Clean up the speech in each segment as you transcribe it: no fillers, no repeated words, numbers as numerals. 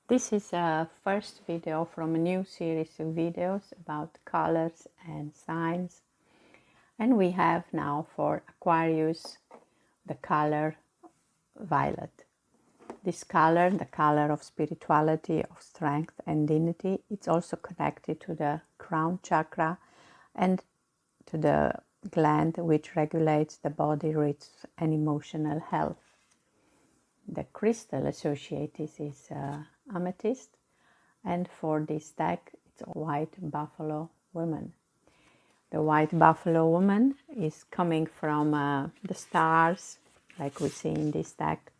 This is a first video from a new series of videos about colors and signs. And we have now for Aquarius the color violet. This color, the color of spirituality, of strength and dignity, it's also connected to the crown chakra and to the gland which regulates the body rhythms and emotional health. The crystal associated is amethyst, and for this deck it's a white buffalo woman. The white buffalo woman is coming from the stars, like we see in this deck.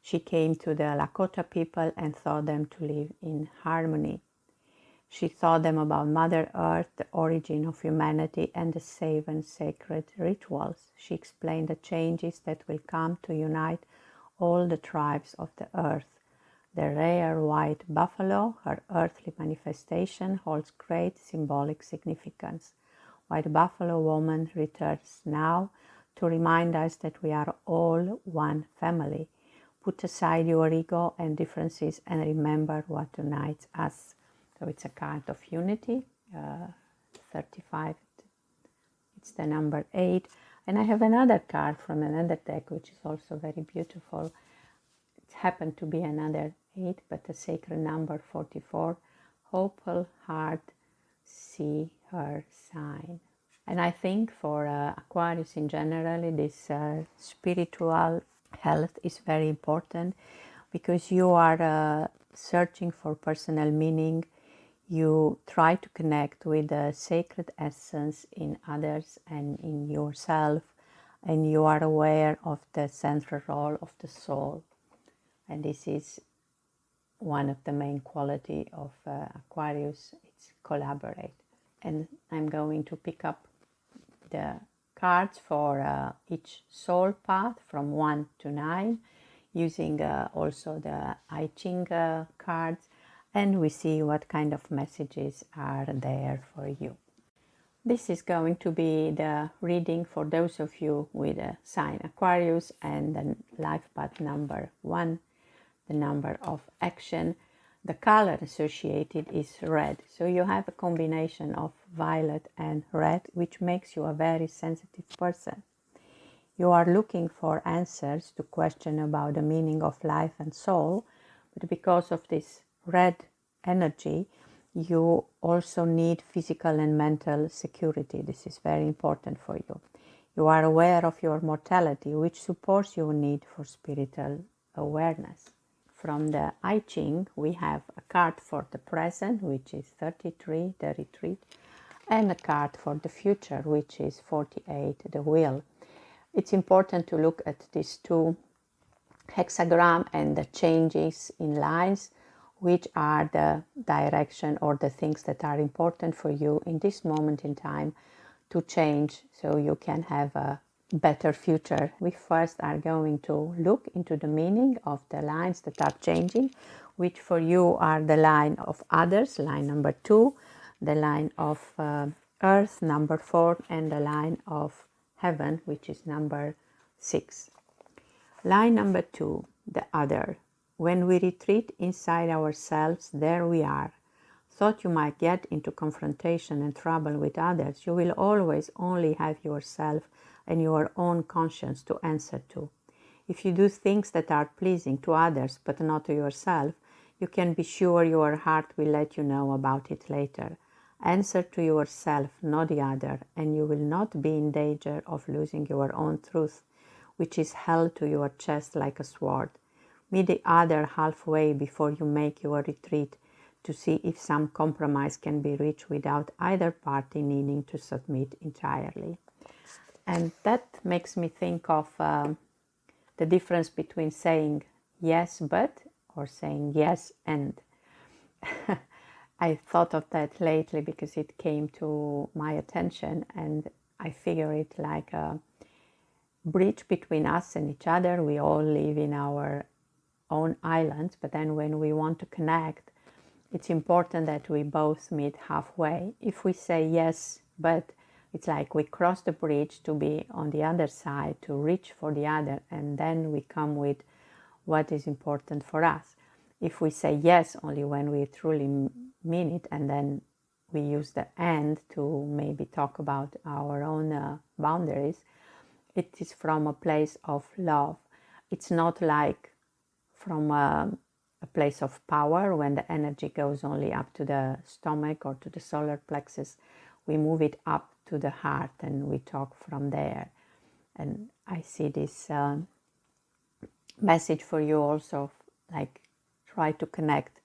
She came to the Lakota people and taught them to live in harmony. She taught them about Mother Earth, the origin of humanity, and the 7 sacred rituals. She explained the changes that will come to unite all the tribes of the earth. The rare white buffalo, her earthly manifestation, holds great symbolic significance. White buffalo woman returns now to remind us that we are all one family. Put aside your ego and differences and remember what unites us. So it's a card of unity, 35, it's the number 8. And I have another card from another deck which is also very beautiful. It happened to be another 8, but the sacred number 44, hopeful heart, see her sign. And I think for Aquarius in general, this spiritual health is very important because you are searching for personal meaning. You try to connect with the sacred essence in others and in yourself, and you are aware of the central role of the soul. And this is one of the main quality of Aquarius, it's collaborate. And I'm going to pick up the cards for each soul path from 1 to 9, using also the I Ching cards, and we see what kind of messages are there for you. This is going to be the reading for those of you with a sign Aquarius and the life path number 1, the number of action. The color associated is red, so you have a combination of violet and red, which makes you a very sensitive person. You are looking for answers to question about the meaning of life and soul, but because of this red energy, you also need physical and mental security. This is very important for you. You are aware of your mortality, which supports your need for spiritual awareness. From the I Ching, we have a card for the present, which is 33, and a card for the future, which is 48, the wheel. It's important to look at these two hexagram and the changes in lines, which are the direction or the things that are important for you in this moment in time to change so you can have a better future. We first are going to look into the meaning of the lines that are changing, which for you are the line of others, line number 2, the line of earth, number 4, and the line of heaven, which is number 6. Line number 2, the other. When we retreat inside ourselves, there we are. Thought you might get into confrontation and trouble with others, you will always only have yourself and your own conscience to answer to. If you do things that are pleasing to others but not to yourself, you can be sure your heart will let you know about it later. Answer to yourself, not the other, and you will not be in danger of losing your own truth, which is held to your chest like a sword. Meet the other halfway before you make your retreat to see if some compromise can be reached without either party needing to submit entirely. And that makes me think of the difference between saying yes but or saying yes and. I thought of that lately because it came to my attention, and I figure it like a bridge between us and each other. We all live in our own islands, but then when we want to connect, it's important that we both meet halfway. If we say yes but, it's like we cross the bridge to be on the other side, to reach for the other, and then we come with what is important for us. If we say yes only when we truly mean it, and then we use the and to maybe talk about our own boundaries, it is from a place of love. It's not like from a place of power when the energy goes only up to the stomach or to the solar plexus. We move it up to the heart and we talk from there. And I see this message for you also, like try to connect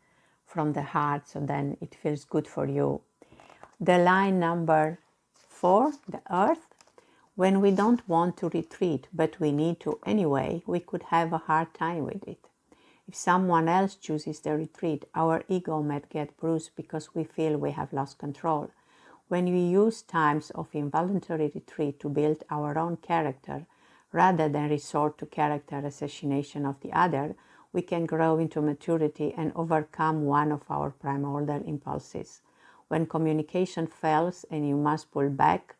from the heart, so then it feels good for you. The line number 4, the earth. When we don't want to retreat, but we need to anyway, we could have a hard time with it. If someone else chooses the retreat, our ego might get bruised because we feel we have lost control. When we use times of involuntary retreat to build our own character, rather than resort to character assassination of the other, we can grow into maturity and overcome one of our primordial impulses. When communication fails and you must pull back,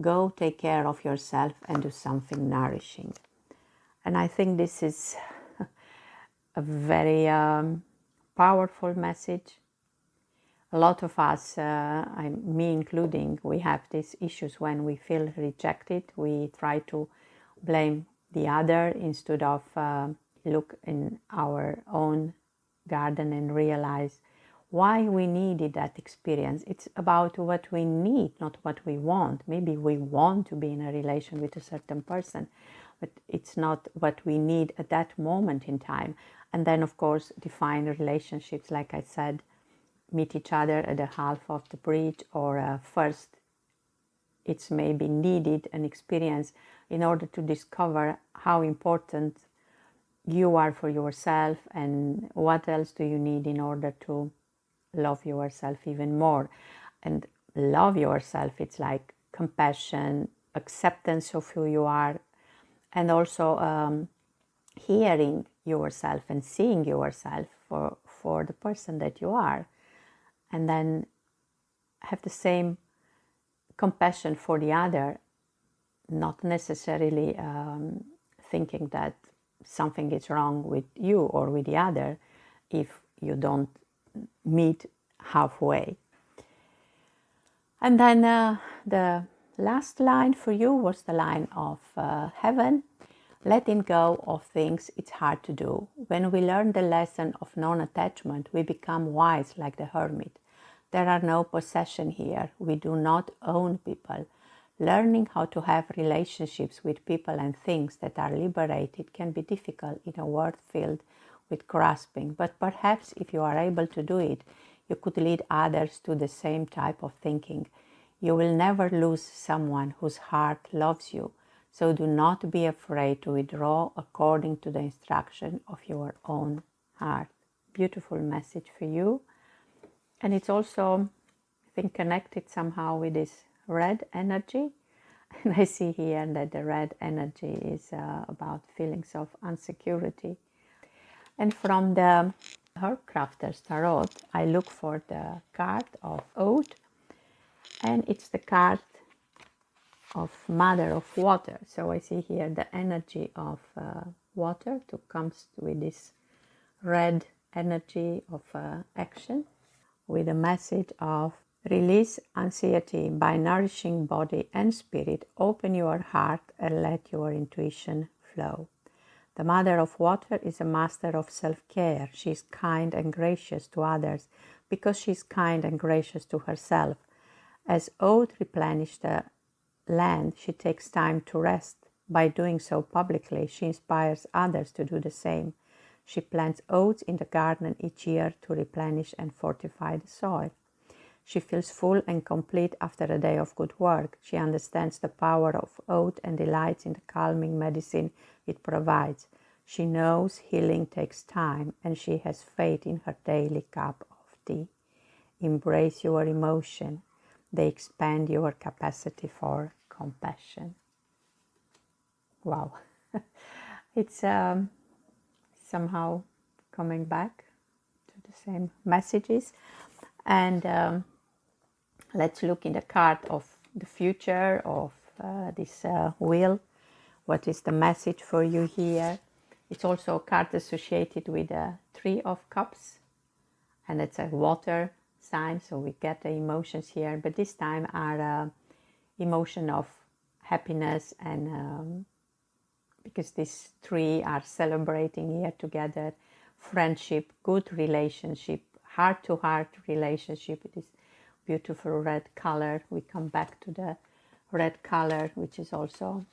go take care of yourself and do something nourishing. And I think this is a very powerful message. A lot of us, me including, we have these issues when we feel rejected. We try to blame the other instead of look in our own garden and realize why we needed that experience. It's about what we need, not what we want. Maybe we want to be in a relation with a certain person, but it's not what we need at that moment in time. And then, of course, define relationships, like I said, meet each other at the half of the bridge, or first it's maybe needed an experience in order to discover how important you are for yourself and what else do you need in order to love yourself even more. And love yourself, it's like compassion, acceptance of who you are, and also hearing yourself and seeing yourself for the person that you are, and then have the same compassion for the other, not necessarily thinking that something is wrong with you or with the other if you don't meet halfway. And then the last line for you was the line of heaven. Letting go of things it's hard to do. When we learn the lesson of non-attachment, we become wise like the hermit. There are no possessions here. We do not own people. Learning how to have relationships with people and things that are liberated can be difficult in a world filled with grasping, but perhaps if you are able to do it, you could lead others to the same type of thinking. You will never lose someone whose heart loves you, so do not be afraid to withdraw according to the instruction of your own heart. Beautiful message for you. And it's also, I think, connected somehow with this red energy. And I see here that the red energy is about feelings of insecurity. And from the Heartcrafter's Tarot, I look for the card of Oath, and it's the card of Mother of Water. So I see here the energy of water to comes with this red energy of action, with a message of release anxiety by nourishing body and spirit, open your heart and let your intuition flow. The Mother of Water is a master of self-care. She is kind and gracious to others because she is kind and gracious to herself. As Oath replenishes the land, she takes time to rest. By doing so publicly, she inspires others to do the same. She plants oats in the garden each year to replenish and fortify the soil. She feels full and complete after a day of good work. She understands the power of oat and delights in the calming medicine it provides. She knows healing takes time, and she has faith in her daily cup of tea. Embrace your emotion. They expand your capacity for compassion. Wow. It's somehow coming back to the same messages. And let's look in the card of the future of this wheel. What is the message for you here? It's also a card associated with a Three of Cups, and it's a water sign, so we get the emotions here, but this time are emotion of happiness, and because these three are celebrating here together, friendship, good relationship, heart-to-heart relationship. It is beautiful red color. We come back to the red color, which is also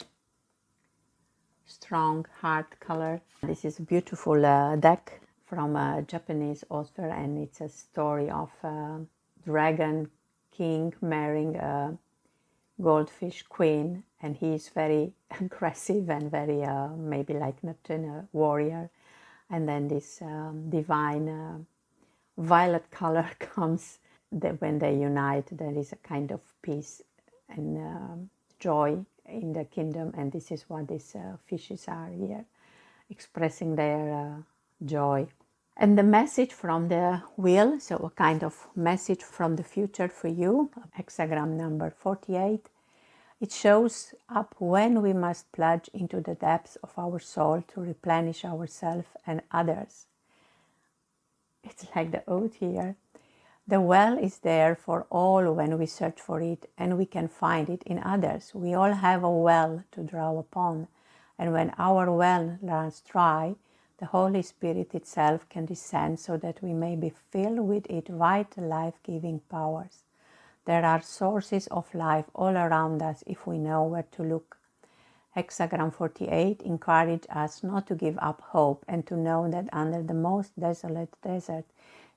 strong heart color. This is a beautiful deck from a Japanese author, and it's a story of a dragon king marrying a goldfish queen, and he is very aggressive and very maybe like Neptune, a warrior, and then this divine violet color comes. That when they unite, there is a kind of peace and joy in the kingdom, and this is what these fishes are here, expressing their joy. And the message from the wheel, so a kind of message from the future for you, hexagram number 48. It shows up when we must plunge into the depths of our soul to replenish ourselves and others. It's like the oath here. The well is there for all when we search for it, and we can find it in others. We all have a well to draw upon, and when our well runs dry, the Holy Spirit itself can descend so that we may be filled with its vital life-giving powers. There are sources of life all around us if we know where to look. Hexagram 48 encourages us not to give up hope and to know that under the most desolate desert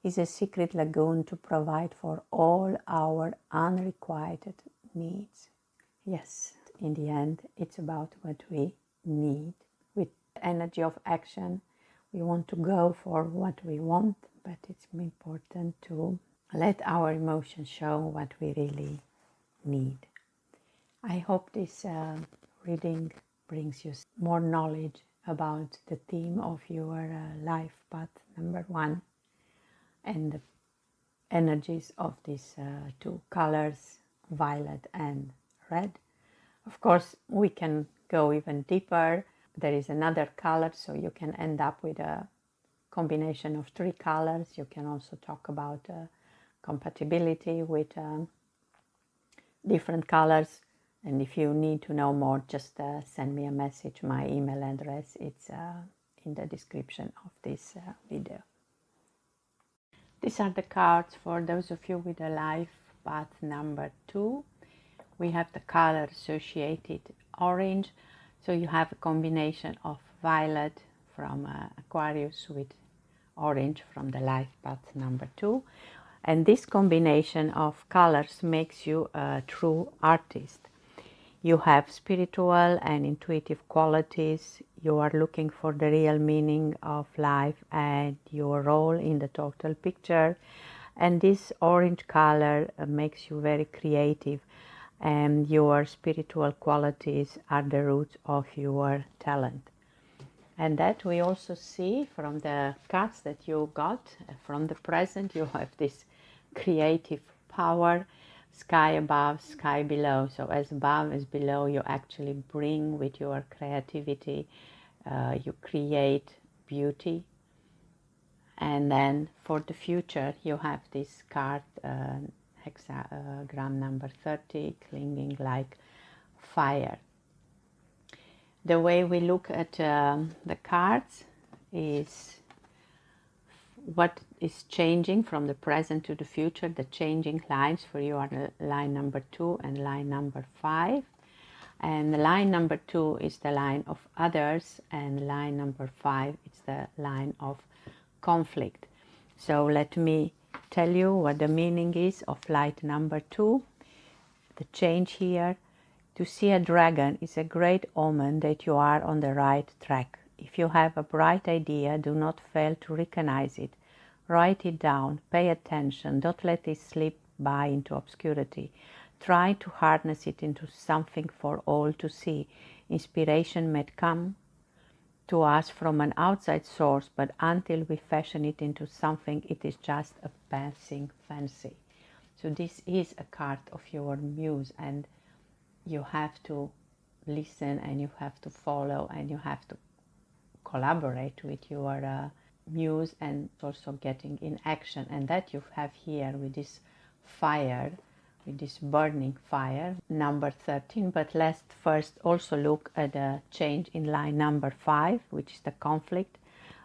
is a secret lagoon to provide for all our unrequited needs. Yes, in the end, it's about what we need. With energy of action, we want to go for what we want, but it's important to let our emotions show what we really need. I hope this reading brings you more knowledge about the theme of your life path number 1 and the energies of these two colors, violet and red. Of course, we can go even deeper. There is another color, so you can end up with a combination of 3 colors. You can also talk about compatibility with different colors, and if you need to know more, just send me a message. My email address is in the description of this video. These are the cards for those of you with a life path number 2. We have the color associated orange, so you have a combination of violet from Aquarius with orange from the life path number 2, and this combination of colors makes you a true artist. You have spiritual and intuitive qualities. You are looking for the real meaning of life and your role in the total picture, and this orange color makes you very creative, and your spiritual qualities are the roots of your talent. And that we also see from the cards that you got from the present. You have this creative power, sky above, sky below. So as above as below, you actually bring with your creativity, you create beauty. And then for the future, you have this card, hexagram number 30, clinging like fire. The way we look at the cards is what is changing from the present to the future. The changing lines for you are line number 2 and line number 5. And the line number 2 is the line of others, and line number 5 is the line of conflict. So let me tell you what the meaning is of line number 2. The change here. To see a dragon is a great omen that you are on the right track. If you have a bright idea, do not fail to recognize it. Write it down, pay attention, don't let it slip by into obscurity. Try to harness it into something for all to see. Inspiration may come to us from an outside source, but until we fashion it into something, it is just a passing fancy. So this is a card of your muse, and you have to listen and you have to follow and you have to collaborate with your news and also getting in action, and that you have here with this fire, with this burning fire, number 13. But let's first also look at the change in line number 5, which is the conflict.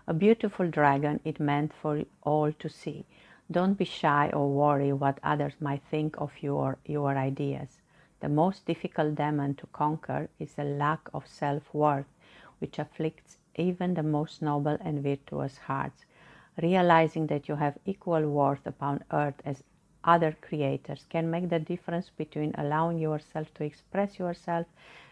A beautiful dragon it meant for all to see. Don't be shy or worry what others might think of you or your ideas. The most difficult demon to conquer is a lack of self-worth, which afflicts even the most noble and virtuous hearts. Realizing that you have equal worth upon earth as other creators can make the difference between allowing yourself to express yourself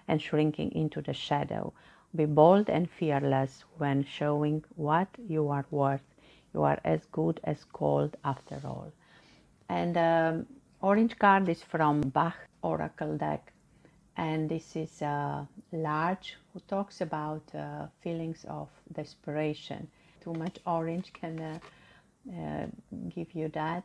and shrinking into the shadow. Be bold and fearless when showing what you are worth. You are as good as gold after all. And orange card is from Bach Oracle deck, and this is large, who talks about feelings of desperation. Too much orange can give you that.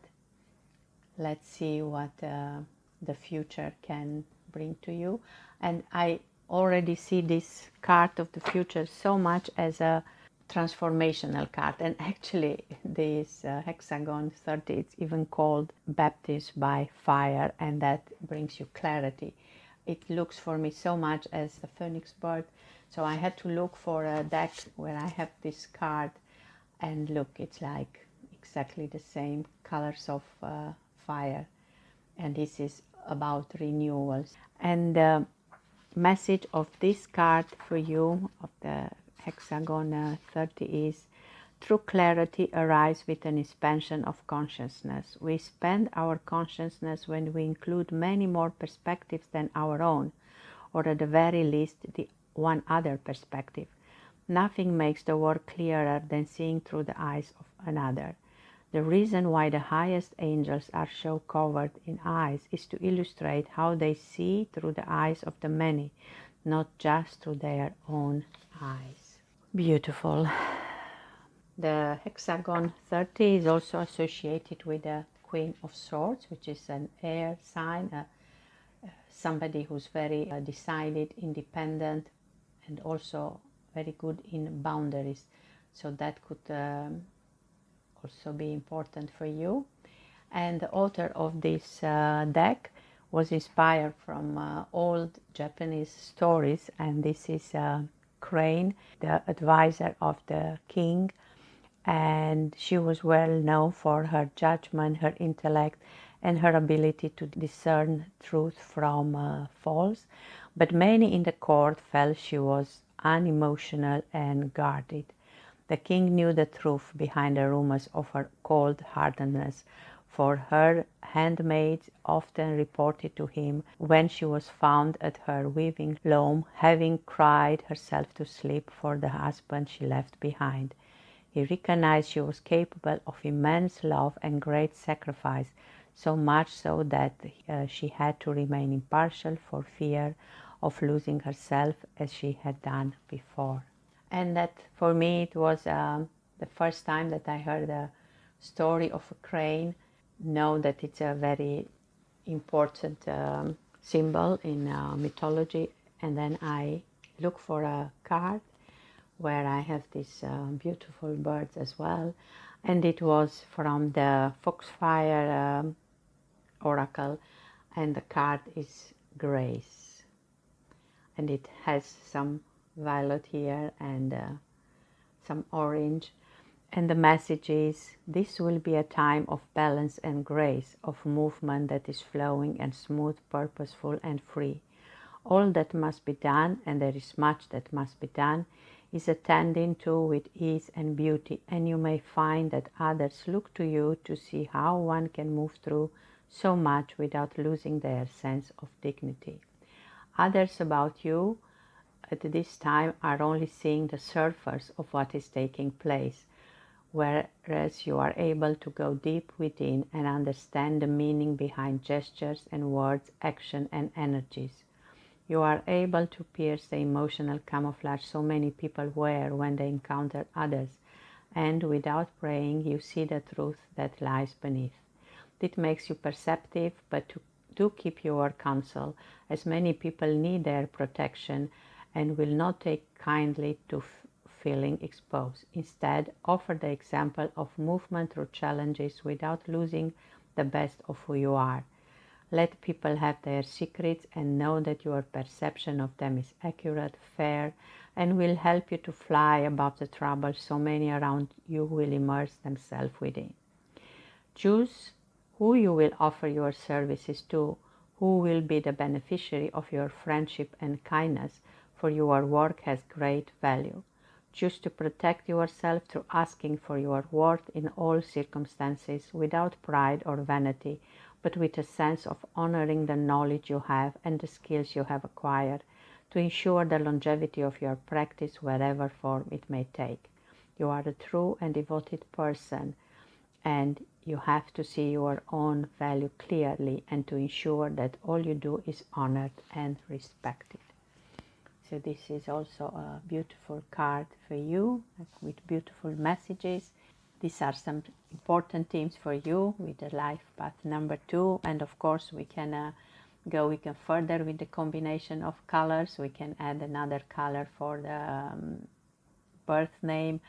Let's see what the future can bring to you. And I already see this card of the future so much as a transformational card, and actually this hexagon 30, it's even called baptized by fire, and that brings you clarity. It looks for me so much as the phoenix bird, so I had to look for a deck where I have this card, and look, it's like exactly the same colors of fire, and this is about renewals. And the message of this card for you, of the hexagon 30, is: true clarity arrives with an expansion of consciousness. We expand our consciousness when we include many more perspectives than our own, or at the very least the one other perspective. Nothing makes the world clearer than seeing through the eyes of another. The reason why the highest angels are so covered in eyes is to illustrate how they see through the eyes of the many, not just through their own eyes. Beautiful. The hexagon 30 is also associated with the Queen of Swords, which is an air sign, somebody who's very decided, independent, and also very good in boundaries. So that could also be important for you. And the author of this deck was inspired from old Japanese stories, and this is Crane, the advisor of the king, and she was well known for her judgment, her intellect, and her ability to discern truth from false. But many in the court felt she was unemotional and guarded. The king knew the truth behind the rumors of her cold-heartedness, for her handmaids often reported to him when she was found at her weaving loom, having cried herself to sleep for the husband she left behind. He recognized she was capable of immense love and great sacrifice, so much so that she had to remain impartial for fear of losing herself as she had done before. And that, for me, it was the first time that I heard a story of a crane. Know that it's a very important symbol in mythology. And then I look for a card where I have these beautiful birds as well. And it was from the Foxfire Oracle, and the card is Grace. And it has some violet here and some orange, and the message is: this will be a time of balance and grace, of movement that is flowing and smooth, purposeful and free. All that must be done, and there is much that must be done, is attending to with ease and beauty, and you may find that others look to you to see how one can move through so much without losing their sense of dignity. Others about you at this time are only seeing the surface of what is taking place, whereas you are able to go deep within and understand the meaning behind gestures and words, action and energies. You are able to pierce the emotional camouflage so many people wear when they encounter others, and without praying you see the truth that lies beneath. It makes you perceptive, but do keep your counsel, as many people need their protection and will not take kindly to feeling exposed. Instead, offer the example of movement through challenges without losing the best of who you are. Let people have their secrets and know that your perception of them is accurate, fair, and will help you to fly above the trouble so many around you will immerse themselves within. Choose who you will offer your services to, who will be the beneficiary of your friendship and kindness, for your work has great value. Choose to protect yourself through asking for your worth in all circumstances without pride or vanity, but with a sense of honoring the knowledge you have and the skills you have acquired to ensure the longevity of your practice whatever form it may take. You are a true and devoted person, and you have to see your own value clearly and to ensure that all you do is honored and respected. So this is also a beautiful card for you with beautiful messages. These are some important themes for you with the life path number 2, and of course we can go further with the combination of colors. We can add another color for the birth name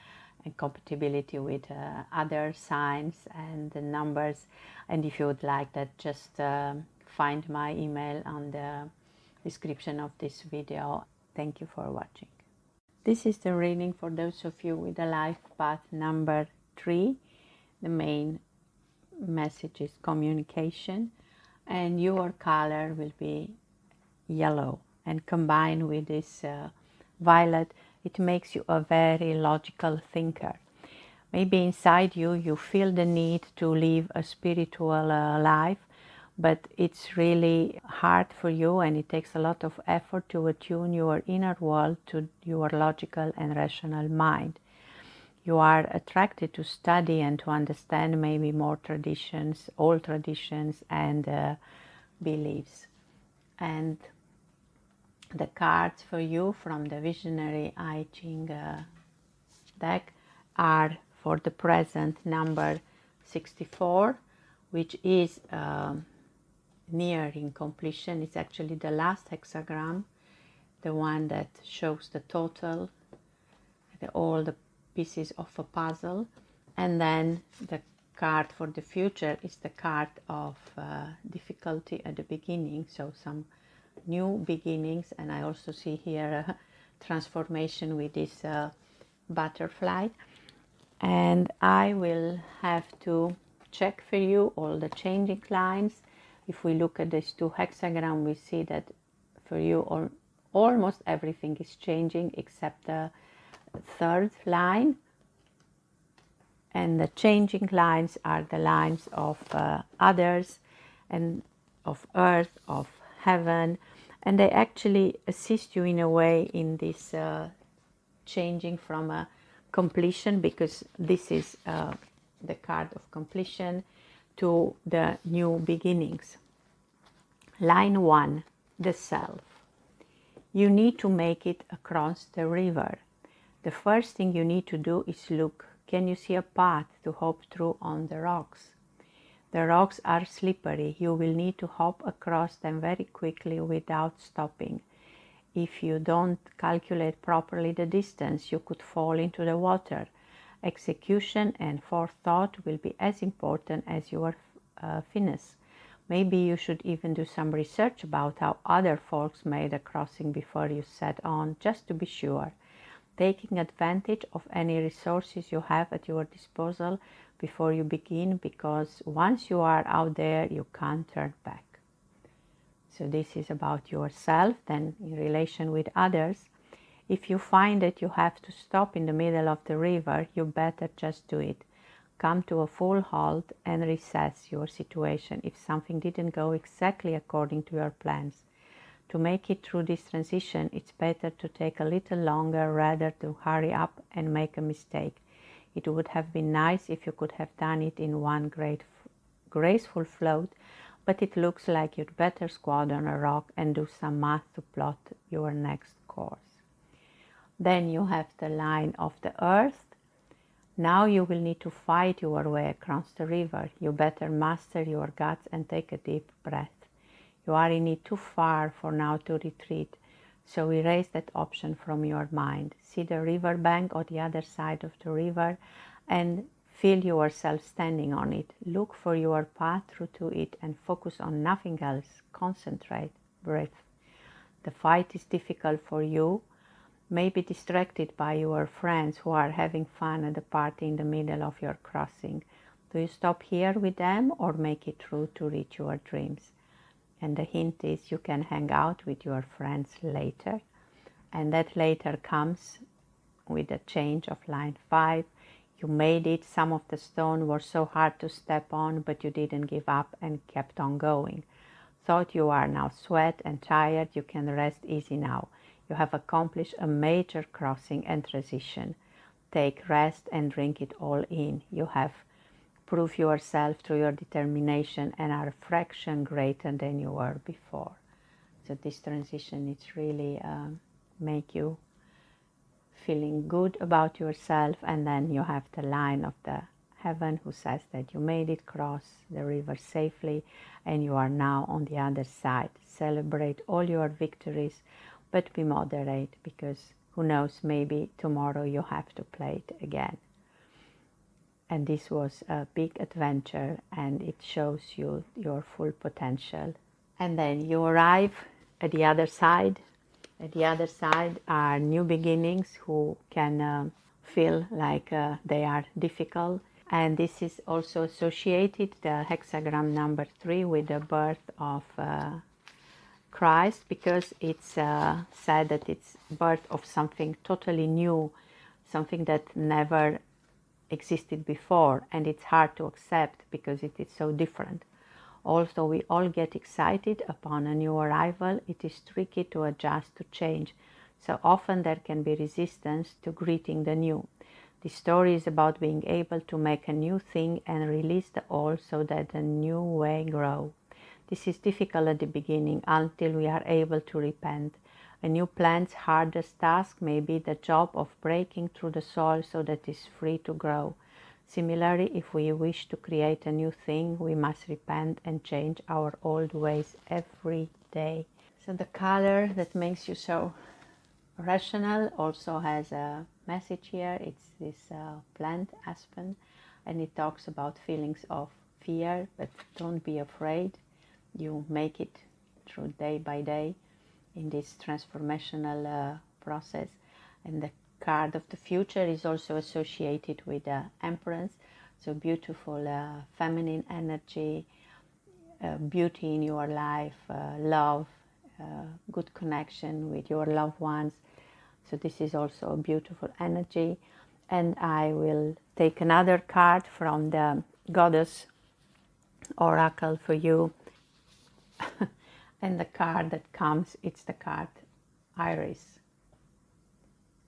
and compatibility with other signs and the numbers. And if you would like that, just find my email on the description of this video. Thank you for watching. This is the reading for those of you with the life path number 3. The main message is communication, and your color will be yellow, and combined with this violet, it makes you a very logical thinker. Maybe inside you feel the need to live a spiritual life, but it's really hard for you, and it takes a lot of effort to attune your inner world to your logical and rational mind. You are attracted to study and to understand maybe more traditions, old traditions and beliefs. And the cards for you from the Visionary I Ching deck are for the present number 64, which is nearing completion. It's actually the last hexagram, the one that shows the total, all the pieces of a puzzle. And then the card for the future is the card of difficulty at the beginning, so some new beginnings. And I also see here a transformation with this butterfly. And I will have to check for you all the changing lines. If we look at these two hexagrams, we see that for you almost everything is changing except the third line. And the changing lines are the lines of others and of earth, of heaven, and they actually assist you in a way in this changing from a completion, because this is the card of completion, to the new beginnings. Line 1, the self. You need to make it across the river. The first thing you need to do is look. Can you see a path to hop through on the rocks? The rocks are slippery. You will need to hop across them very quickly without stopping. If you don't calculate properly the distance, you could fall into the water. Execution and forethought will be as important as your finesse. Maybe you should even do some research about how other folks made a crossing before you set on, just to be sure. Taking advantage of any resources you have at your disposal before you begin, because once you are out there, you can't turn back. So this is about yourself. Then in relation with others, if you find that you have to stop in the middle of the river, you better just do it. Come to a full halt and reassess your situation if something didn't go exactly according to your plans. To make it through this transition, it's better to take a little longer rather than hurry up and make a mistake. It would have been nice if you could have done it in one graceful float, but it looks like you'd better squat on a rock and do some math to plot your next course. Then you have the line of the earth. Now you will need to fight your way across the river. You better master your guts and take a deep breath. You are in it too far for now to retreat. So erase that option from your mind. See the river bank or the other side of the river and feel yourself standing on it. Look for your path through to it and focus on nothing else. Concentrate, breath. The fight is difficult for you. May be distracted by your friends who are having fun at the party in the middle of your crossing. Do you stop here with them or make it through to reach your dreams? And the hint is you can hang out with your friends later. And that later comes with a change of line 5. You made it. Some of the stone were so hard to step on, but you didn't give up and kept on going. Thought you are now sweat and tired. You can rest easy now. You have accomplished a major crossing and transition. Take rest and drink it all in. You have proved yourself through your determination and are a fraction greater than you were before. So this transition, it's really make you feeling good about yourself. And then you have the line of the heaven who says that you made it, cross the river safely, and you are now on the other side. Celebrate all your victories, but be moderate, because who knows, maybe tomorrow you have to play it again. And this was a big adventure, and it shows you your full potential. And then you arrive at the other side. At the other side are new beginnings who can feel like they are difficult. And this is also associated, the hexagram number 3, with the birth of Christ, because it's said that it's birth of something totally new, something that never existed before, and it's hard to accept because it is so different. Also, we all get excited upon a new arrival. It is tricky to adjust to change, so often there can be resistance to greeting the new. The story is about being able to make a new thing and release the old so that the new way grow. This is difficult at the beginning until we are able to repent. A new plant's hardest task may be the job of breaking through the soil so that it is free to grow. Similarly, if we wish to create a new thing, we must repent and change our old ways every day. So the color that makes you so rational also has a message here. It's this plant, aspen, and it talks about feelings of fear, but don't be afraid. You make it through day by day in this transformational process. And the card of the future is also associated with the Empress, so beautiful feminine energy, beauty in your life, love, good connection with your loved ones. So this is also a beautiful energy. And I will take another card from the Goddess Oracle for you. And the card that comes, it's the card Iris.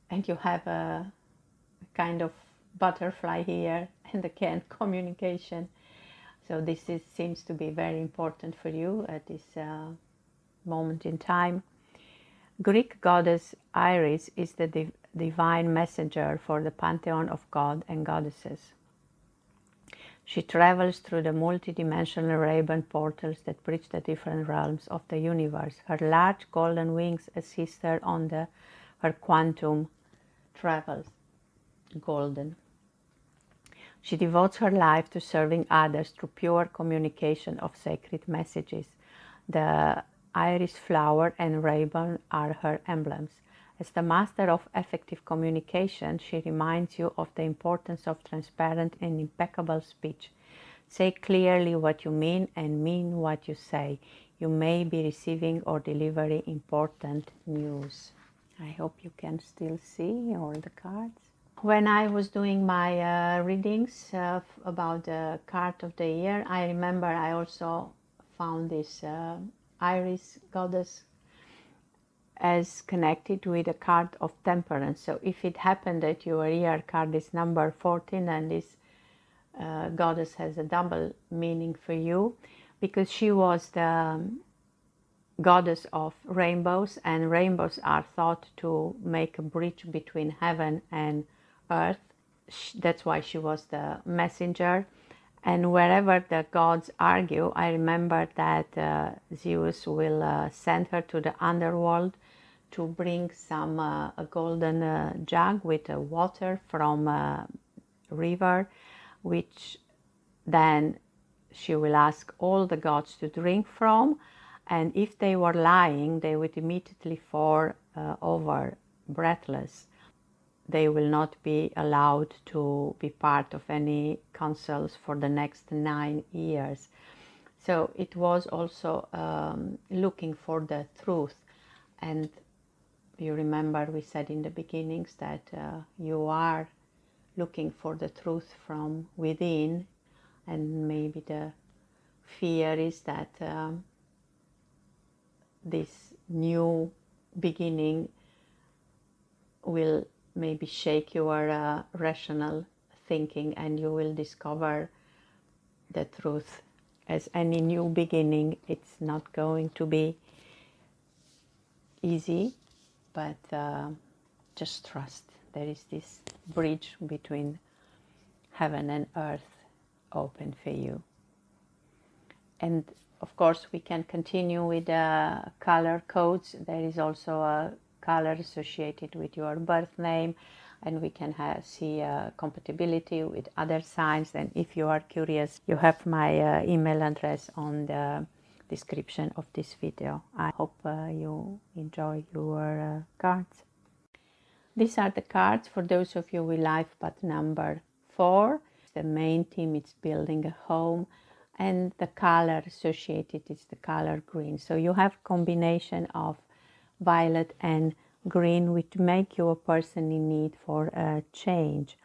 And you have a kind of butterfly here, and again communication. So this seems to be very important for you at this moment in time. Greek goddess Iris is the divine messenger for the pantheon of god and goddesses. She travels through the multidimensional rainbow portals that bridge the different realms of the universe. Her large golden wings assist her on her quantum travels. Golden. She devotes her life to serving others through pure communication of sacred messages. The iris flower and rainbow are her emblems. As the master of effective communication, she reminds you of the importance of transparent and impeccable speech. Say clearly what you mean and mean what you say. You may be receiving or delivering important news. I hope you can still see all the cards. When I was doing my readings about the card of the year, I remember I also found this Iris goddess as connected with a card of temperance. So if it happened that your year card is number 14, and this goddess has a double meaning for you, because she was the goddess of rainbows, and rainbows are thought to make a bridge between heaven and earth. That's why she was the messenger. And wherever the gods argue, I remember that Zeus will send her to the underworld to bring some a golden jug with water from a river, which then she will ask all the gods to drink from, and if they were lying, they would immediately fall over breathless. They will not be allowed to be part of any councils for the next 9 years. So it was also looking for the truth. And you remember we said in the beginnings that you are looking for the truth from within, and maybe the fear is that this new beginning will maybe shake your rational thinking, and you will discover the truth. As any new beginning, it's not going to be easy, but just trust. There is this bridge between heaven and earth open for you. And of course we can continue with the color codes. There is also a color associated with your birth name, and we can see compatibility with other signs. And if you are curious, you have my email address on the description of this video. I hope you enjoy your cards. These are the cards for those of you with life path number 4. The main theme is building a home, and the color associated is the color green. So you have combination of violet and green, which make you a person in need for a change.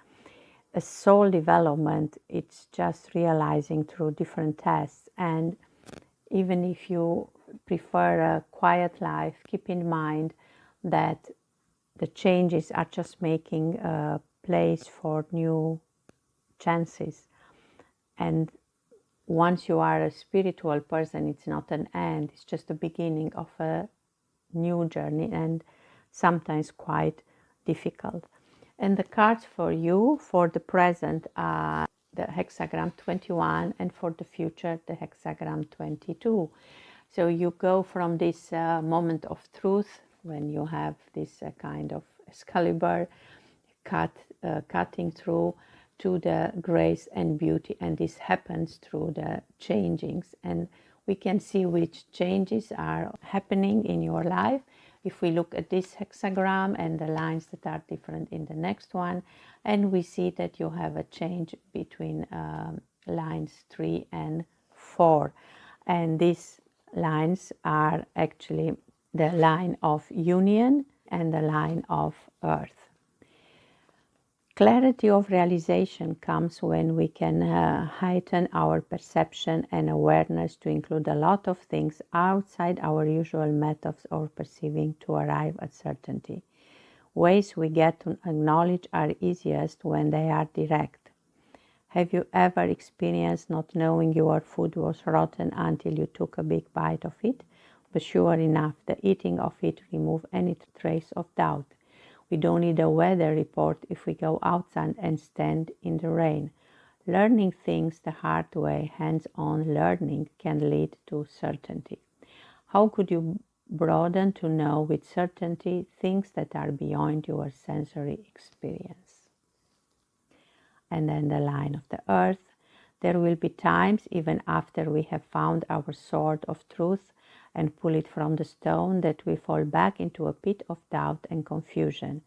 A soul development, it's just realizing through different tests. And even if you prefer a quiet life, keep in mind that the changes are just making a place for new chances. And once you are a spiritual person, it's not an end, it's just the beginning of a new journey, and sometimes quite difficult. And the cards for you for the present are the hexagram 21, and for the future the hexagram 22. So you go from this moment of truth, when you have this kind of Excalibur cutting through, to the grace and beauty, and this happens through the changings. And we can see which changes are happening in your life if we look at this hexagram and the lines that are different in the next one, and we see that you have a change between lines 3 and 4, and these lines are actually the line of union and the line of earth. Clarity of realization comes when we can heighten our perception and awareness to include a lot of things outside our usual methods of perceiving to arrive at certainty. Ways we get to acknowledge are easiest when they are direct. Have you ever experienced not knowing your food was rotten until you took a big bite of it? But sure enough, the eating of it removes any trace of doubt. We don't need a weather report if we go outside and stand in the rain. Learning things the hard way, hands-on learning, can lead to certainty. How could you broaden to know with certainty things that are beyond your sensory experience? And then the line of the earth. There will be times, even after we have found our sword of truth and pull it from the stone, that we fall back into a pit of doubt and confusion.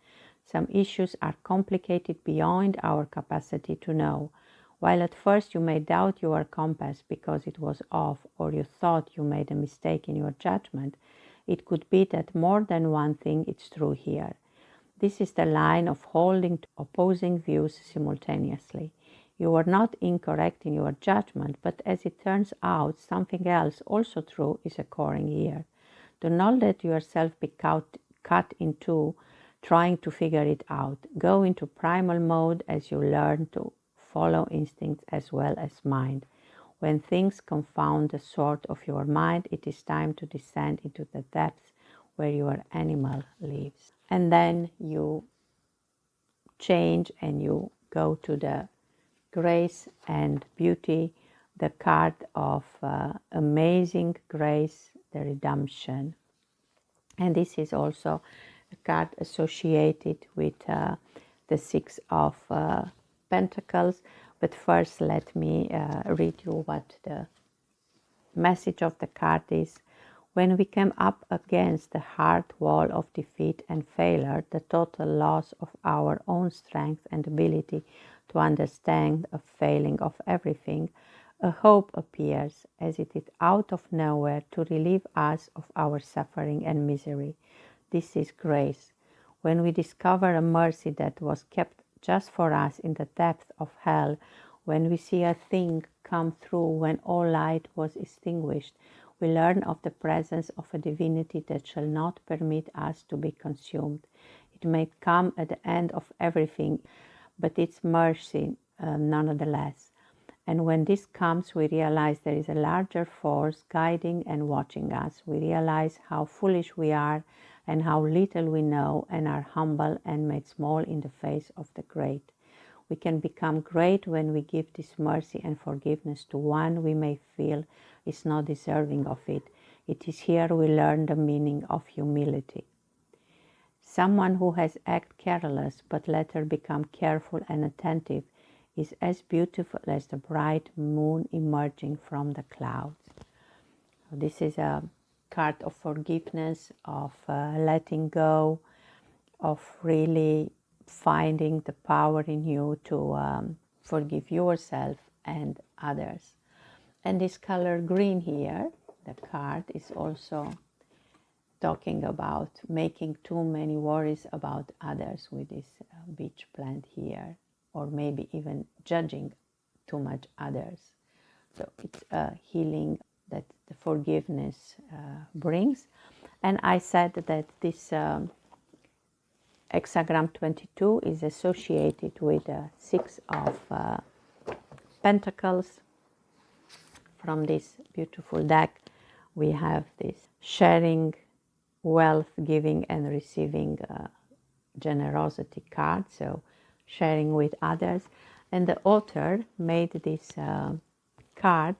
Some issues are complicated beyond our capacity to know. While at first you may doubt your compass because it was off, or you thought you made a mistake in your judgment, it could be that more than one thing is true here. This is the line of holding to opposing views simultaneously. You are not incorrect in your judgment, but as it turns out, something else also true is occurring here. Do not let yourself be cut in two trying to figure it out. Go into primal mode as you learn to follow instincts as well as mind. When things confound the sword of your mind, it is time to descend into the depths where your animal lives. And then you change and you go to the grace and beauty, the card of amazing grace, the redemption. And this is also a card associated with the Six of Pentacles. But first, let me read you what the message of the card is. When we come up against the hard wall of defeat and failure, the total loss of our own strength and ability to understand a failing of everything, a hope appears as it is out of nowhere to relieve us of our suffering and misery. This is grace. When we discover a mercy that was kept just for us in the depth of hell, when we see a thing come through when all light was extinguished, we learn of the presence of a divinity that shall not permit us to be consumed. It may come at the end of everything, but it's mercy nonetheless. And when this comes, we realize there is a larger force guiding and watching us. We realize how foolish we are and how little we know, and are humble and made small in the face of the great. We can become great when we give this mercy and forgiveness to one we may feel is not deserving of it. It is here we learn the meaning of humility. Someone who has acted careless but later become careful and attentive is as beautiful as the bright moon emerging from the clouds. This is a card of forgiveness, of letting go, of really finding the power in you to forgive yourself and others. And this color green here, the card, is also talking about making too many worries about others with this beach plant here, or maybe even judging too much others. So it's a healing that the forgiveness brings. And I said that this hexagram 22 is associated with the Six of Pentacles. From this beautiful deck, we have this sharing, wealth, giving and receiving generosity card, so sharing with others. And the author made this card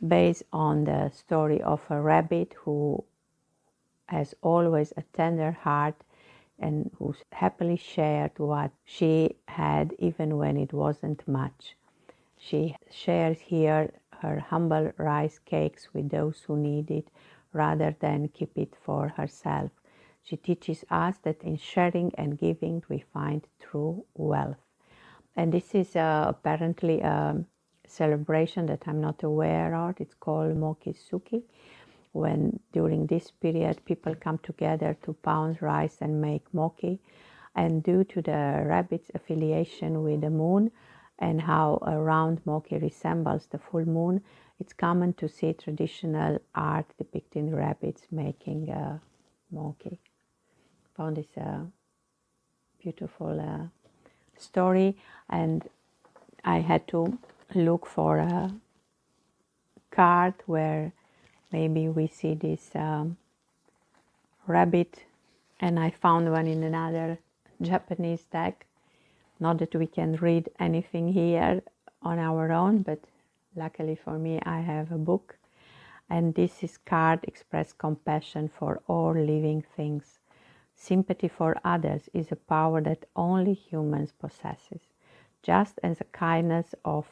based on the story of a rabbit who has always a tender heart and who happily shared what she had even when it wasn't much. She shares here her humble rice cakes with those who need it rather than keep it for herself. She teaches us that in sharing and giving we find true wealth. And this is apparently a celebration that I'm not aware of. It's called Mokisuki, when during this period people come together to pound rice and make moki. And due to the rabbit's affiliation with the moon and how a round moki resembles the full moon, it's common to see traditional art depicting rabbits making moki. Found this beautiful story, and I had to look for a card where maybe we see this rabbit, and I found one in another Japanese deck. Not that we can read anything here on our own, but luckily for me I have a book, and this card expresses compassion for all living things. Sympathy for others is a power that only humans possesses. Just as the kindness of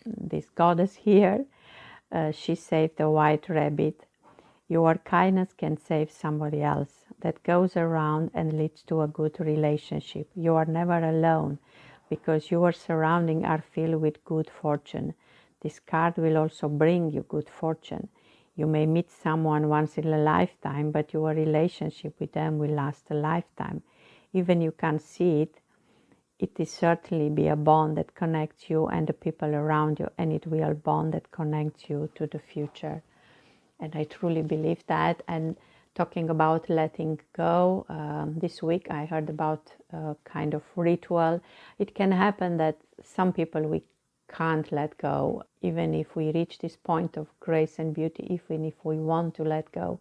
this goddess here, she saved a white rabbit. Your kindness can save somebody else. That goes around and leads to a good relationship. You are never alone because your surroundings are filled with good fortune. This card will also bring you good fortune. You may meet someone once in a lifetime, but your relationship with them will last a lifetime. Even you can't see it, it is certainly be a bond that connects you and the people around you, and it will a bond that connects you to the future. And I truly believe that. And talking about letting go, this week I heard about a kind of ritual. It can happen that some people we can't let go, even if we reach this point of grace and beauty, even if we want to let go.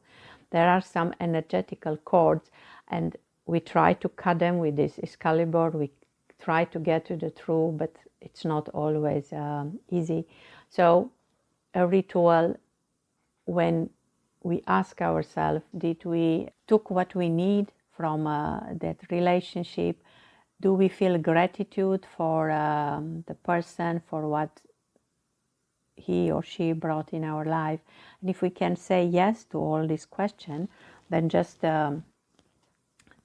There are some energetical cords, and we try to cut them with this Excalibur. We try to get to the truth, but it's not always easy. So a ritual when we ask ourselves, did we took what we need from that relationship? Do we feel gratitude for the person, for what he or she brought in our life? And if we can say yes to all these questions, then just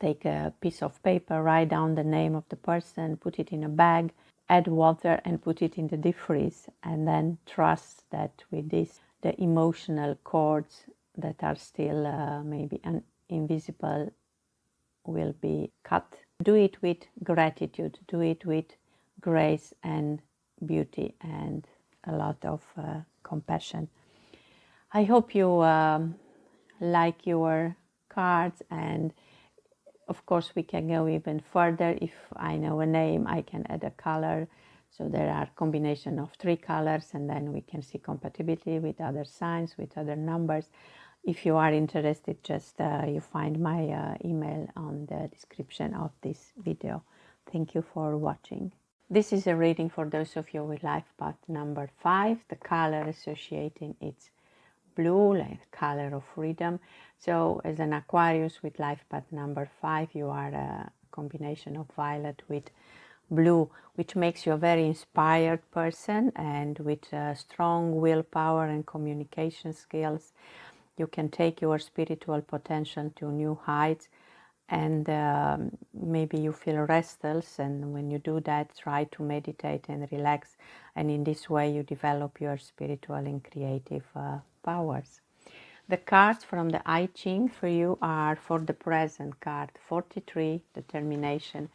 take a piece of paper, write down the name of the person, put it in a bag, add water and put it in the deep freeze, and then trust that with this the emotional cords that are still maybe invisible will be cut. Do it with gratitude, do it with grace and beauty and a lot of compassion. I hope you like your cards, and of course we can go even further. If I know a name, I can add a color. So there are combination of 3 colors, and then we can see compatibility with other signs, with other numbers. If you are interested, just you find my email on the description of this video. Thank you for watching. This is a reading for those of you with life path number 5. The color associating it's blue, like color of freedom. So as an Aquarius with life path number 5, you are a combination of violet with blue, which makes you a very inspired person, and with strong willpower and communication skills. You can take your spiritual potential to new heights, and maybe you feel restless, and when you do that, try to meditate and relax, and in this way you develop your spiritual and creative powers. The cards from the I Ching for you are, for the present card 43, determination,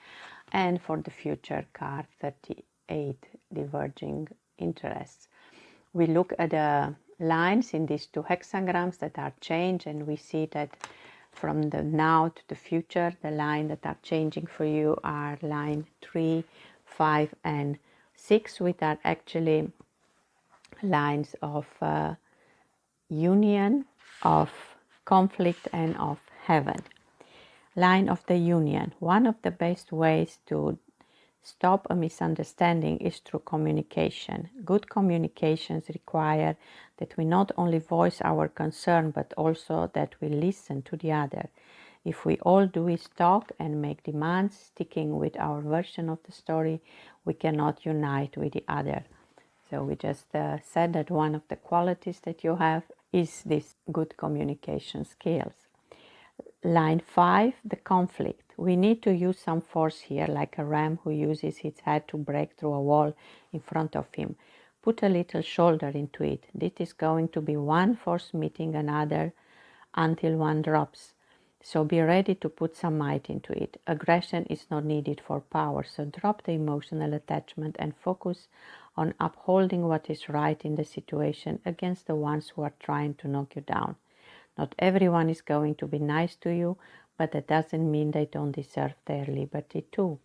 and for the future card 38, diverging interests. We look at the lines in these 2 hexagrams that are changed, and we see that from the now to the future, the line that are changing for you are line 3, 5 and 6, which are actually lines of union, of conflict and of heaven. Line of the union. One of the best ways to stop a misunderstanding is through communication. Good communications require that we not only voice our concern, but also that we listen to the other. If we all do is talk and make demands, sticking with our version of the story, we cannot unite with the other. So we just said that one of the qualities that you have is this good communication skills. Line 5, the conflict. We need to use some force here, like a ram who uses its head to break through a wall in front of him. Put a little shoulder into it. This is going to be one force meeting another until one drops. So be ready to put some might into it. Aggression is not needed for power, so drop the emotional attachment and focus on upholding what is right in the situation against the ones who are trying to knock you down. Not everyone is going to be nice to you, but that doesn't mean they don't deserve their liberty too.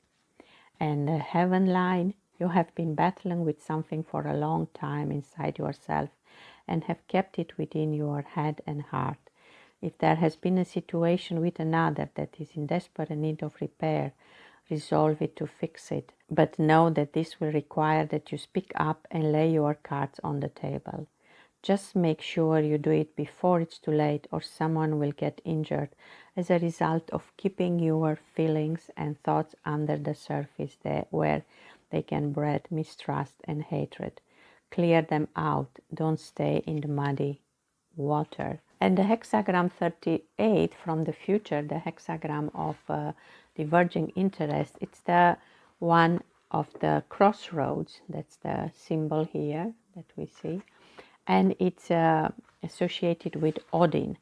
And the heaven line, you have been battling with something for a long time inside yourself and have kept it within your head and heart. If there has been a situation with another that is in desperate need of repair, resolve it to fix it. But know that this will require that you speak up and lay your cards on the table. Just make sure you do it before it's too late, or someone will get injured as a result of keeping your feelings and thoughts under the surface where they can breed mistrust and hatred. Clear them out. Don't stay in the muddy water. And the hexagram 38 from the future, the hexagram of diverging interest, it's the one of the crossroads. That's the symbol here that we see. And it's associated with Odin,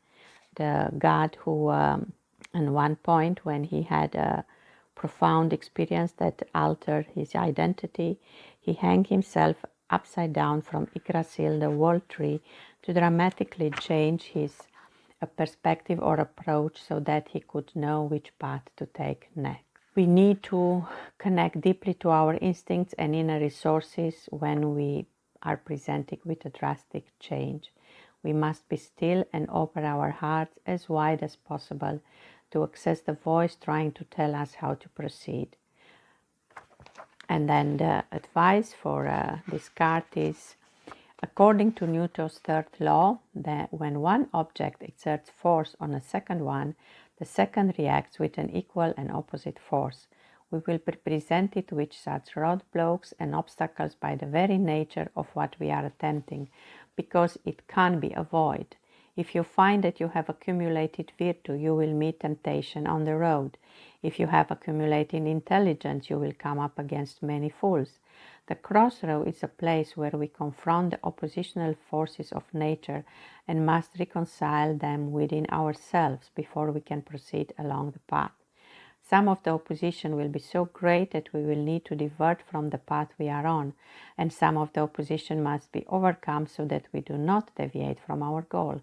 the god who, at one point when he had a profound experience that altered his identity, he hung himself upside down from Yggdrasil, the world tree, to dramatically change his perspective or approach so that he could know which path to take next. We need to connect deeply to our instincts and inner resources when we are presented with a drastic change. We must be still and open our hearts as wide as possible to access the voice trying to tell us how to proceed. And then the advice for this card is According to Newton's third law, that when one object exerts force on a second one, the second reacts with an equal and opposite force. We will represent it with such roadblocks and obstacles by the very nature of what we are attempting, because it can't be avoided. If you find that you have accumulated virtue, you will meet temptation on the road. If you have accumulated intelligence, you will come up against many fools. The crossroad is a place where we confront the oppositional forces of nature and must reconcile them within ourselves before we can proceed along the path. Some of the opposition will be so great that we will need to divert from the path we are on, and some of the opposition must be overcome so that we do not deviate from our goal.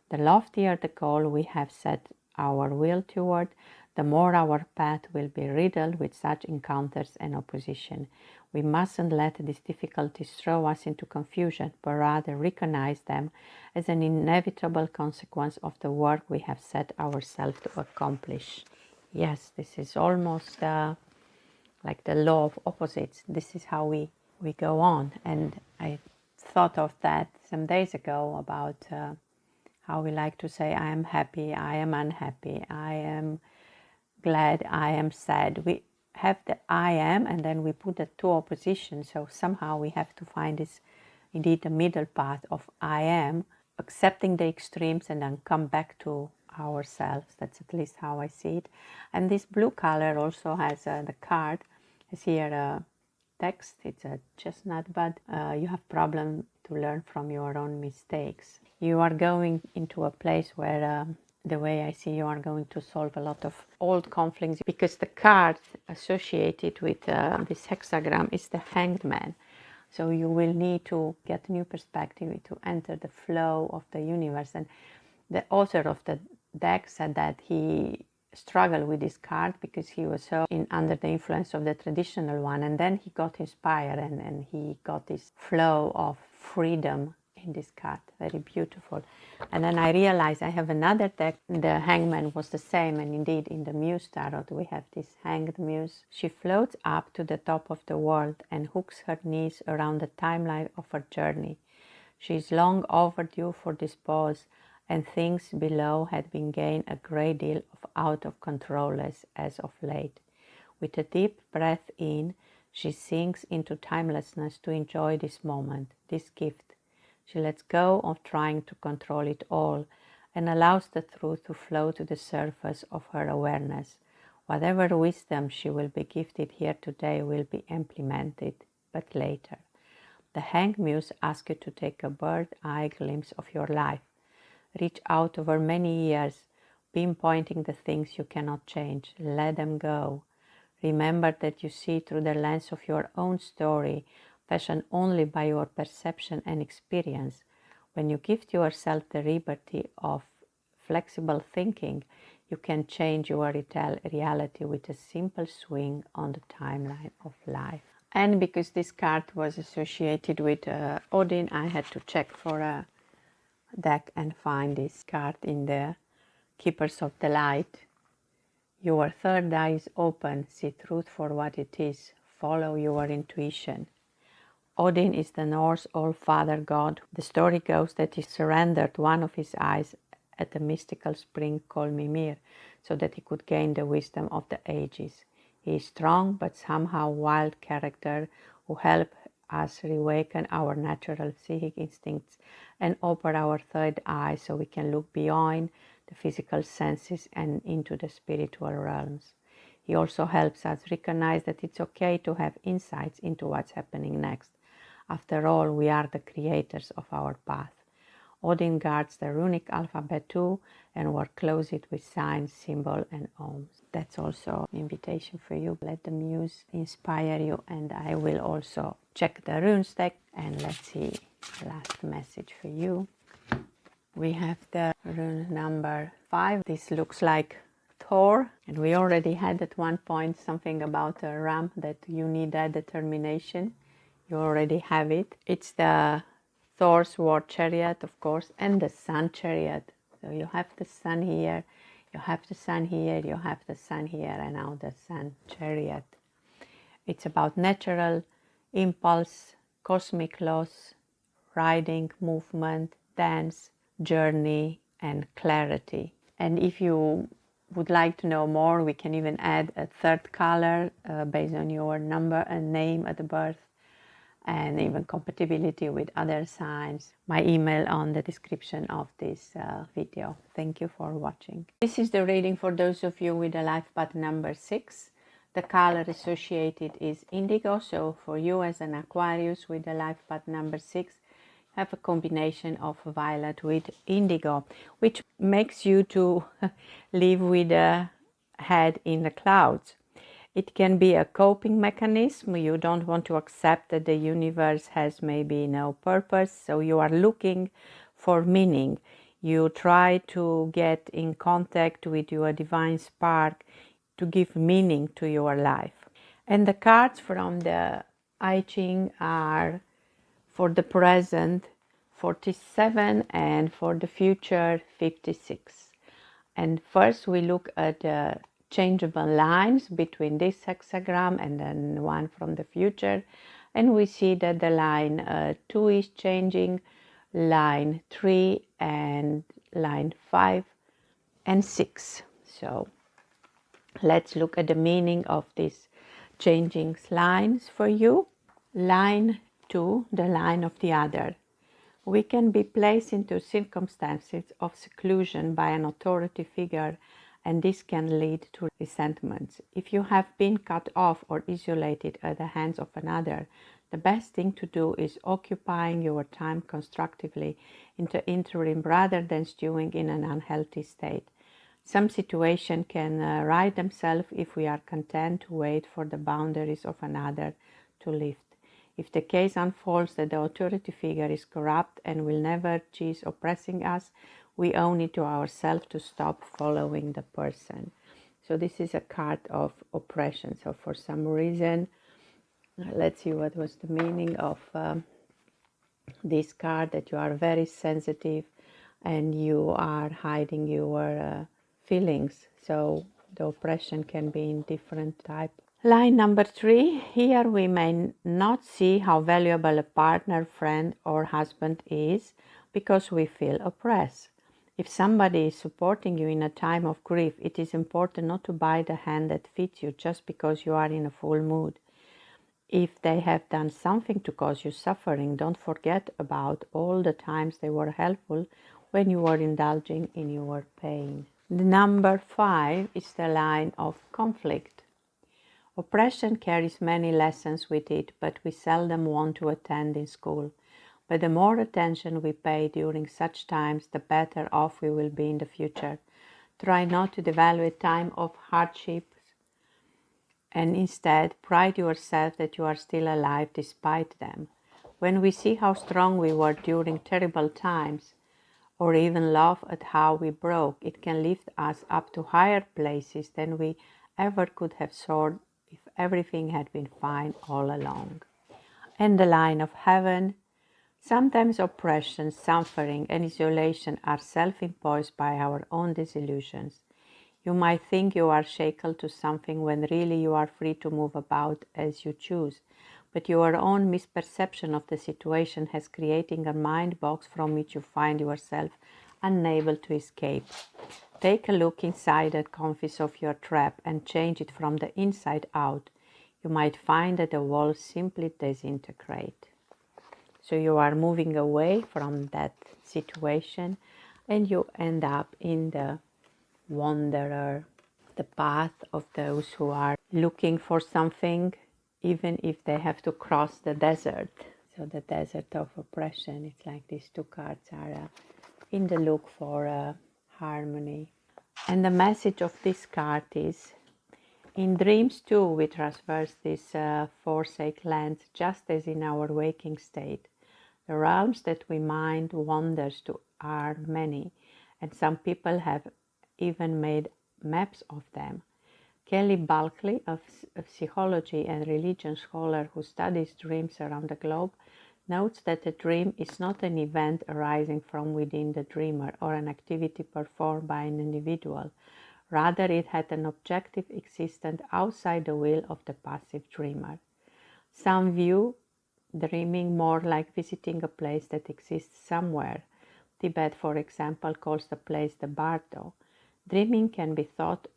The loftier the goal we have set our will toward, the more our path will be riddled with such encounters and opposition. We mustn't let these difficulties throw us into confusion, but rather recognize them as an inevitable consequence of the work we have set ourselves to accomplish. Yes, this is almost like the law of opposites. This is how we go on. And I thought of that some days ago about how we like to say, I am happy, I am unhappy, I am glad, I am sad. We have the I am, and then we put the two oppositions. So somehow we have to find this, indeed, the middle path of I am, accepting the extremes and then come back to ourselves. That's at least how I see it. And this blue color also has the card is here a text. It's a chestnut, but you have problem to learn from your own mistakes. You are going into a place where the way I see you are going to solve a lot of old conflicts, because the card associated with this hexagram is the Hanged Man. So you will need to get new perspective to enter the flow of the universe. And the author of the deck said that he struggled with this card because he was so under the influence of the traditional one, and then he got inspired and he got this flow of freedom in this card. Very beautiful. And then I realized I have another deck. The Hangman was the same, and indeed in the Muse Tarot we have this Hanged Muse. She floats up to the top of the world and hooks her knees around the timeline of her journey. She is long overdue for this pause, and things below had been gained a great deal of out of controlness as of late. With a deep breath in, she sinks into timelessness to enjoy this moment, this gift. She lets go of trying to control it all and allows the truth to flow to the surface of her awareness. Whatever wisdom she will be gifted here today will be implemented, but later. The Hanged Muse asks you to take a bird's-eye glimpse of your life. Reach out over many years, pinpointing the things you cannot change. Let them go. Remember that you see through the lens of your own story, fashioned only by your perception and experience. When you give yourself the liberty of flexible thinking, you can change your reality with a simple swing on the timeline of life. And because this card was associated with Odin, I had to check for a deck and find this card in the Keepers of the Light. Your third eye is open. See truth for what it is. Follow your intuition. Odin is the Norse all-father god. The story goes that he surrendered one of his eyes at the mystical spring called Mimir, so that he could gain the wisdom of the ages. He is strong but somehow wild character who helps us reawaken our natural psychic instincts and open our third eye so we can look beyond the physical senses and into the spiritual realms. He also helps us recognize that it's okay to have insights into what's happening next. After all, we are the creators of our path. Odin guards the runic alphabet too, and works closely with signs, symbols, and ohms. That's also an invitation for you. Let the muse inspire you, and I will also check the runes deck, and let's see the last message for you. We have the rune number 5. This looks like Thor, and we already had at one point something about a ram, that you need that determination. You already have it. It's the Thor's war chariot, of course, and the sun chariot. So you have the sun here, you have the sun here, you have the sun here, and now the sun chariot. It's about natural impulse, cosmic laws, riding, movement, dance, journey, and clarity. And if you would like to know more, we can even add a third color based on your number and name at the birth, and even compatibility with other signs. My email on the description of this video. Thank you for watching. This is the reading for those of you with a life path number 6. The color associated is indigo, so for you as an Aquarius with a life path number 6, have a combination of violet with indigo, which makes you to live with a head in the clouds. It can be a coping mechanism. You don't want to accept that the universe has maybe no purpose, so you are looking for meaning. You try to get in contact with your divine spark to give meaning to your life. And the cards from the I Ching are for the present 47 and for the future 56. And first we look at the changeable lines between this hexagram and then one from the future, and we see that the line 2 is changing, line 3 and line 5 and 6. So let's look at the meaning of these changing lines for you. Line 2, the line of the other. We can be placed into circumstances of seclusion by an authority figure, and this can lead to resentments. If you have been cut off or isolated at the hands of another, the best thing to do is occupying your time constructively in the interim rather than stewing in an unhealthy state. Some situations can right themselves if we are content to wait for the boundaries of another to lift. If the case unfolds that the authority figure is corrupt and will never cease oppressing us, we owe it to ourselves to stop following the person. So this is a card of oppression. So for some reason, let's see what was the meaning of this card, that you are very sensitive and you are hiding your feelings. So the oppression can be in different type. Line number 3, here we may not see how valuable a partner, friend or husband is because we feel oppressed. If somebody is supporting you in a time of grief, it is important not to buy the hand that fits you just because you are in a full mood. If they have done something to cause you suffering, don't forget about all the times they were helpful when you were indulging in your pain. The number 5 is the line of conflict. Oppression carries many lessons with it, but we seldom want to attend in school. But the more attention we pay during such times, the better off we will be in the future. Try not to devalue a time of hardship, and instead pride yourself that you are still alive despite them. When we see how strong we were during terrible times, or even laugh at how we broke, it can lift us up to higher places than we ever could have soared if everything had been fine all along. And the line of heaven. Sometimes oppression, suffering, and isolation are self-imposed by our own disillusions. You might think you are shackled to something when really you are free to move about as you choose, but your own misperception of the situation has created a mind box from which you find yourself unable to escape. Take a look inside the confines of your trap and change it from the inside out. You might find that the walls simply disintegrate. So you are moving away from that situation and you end up in the wanderer, the path of those who are looking for something, even if they have to cross the desert. So the desert of oppression, it's like these two cards are in the look for harmony. And the message of this card is, in dreams too we traverse this forsake lands just as in our waking state. The realms that we mind wanders to are many, and some people have even made maps of them. Kelly Bulkley, a psychology and religion scholar who studies dreams around the globe, notes that a dream is not an event arising from within the dreamer or an activity performed by an individual. Rather, it had an objective existence outside the will of the passive dreamer. Some view dreaming more like visiting a place that exists somewhere. Tibet, for example, calls the place the Bardo. Dreaming can be thought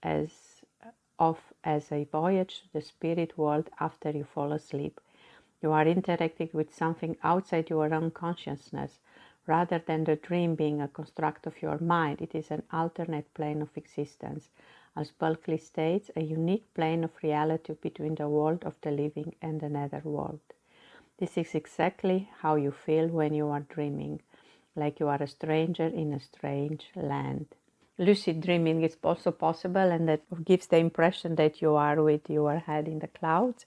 of as a voyage to the spirit world after you fall asleep. You are interacting with something outside your own consciousness. Rather than the dream being a construct of your mind, it is an alternate plane of existence. As Berkeley states, a unique plane of reality between the world of the living and the netherworld. This is exactly how you feel when you are dreaming, like you are a stranger in a strange land. Lucid dreaming is also possible, and that gives the impression that you are with your head in the clouds.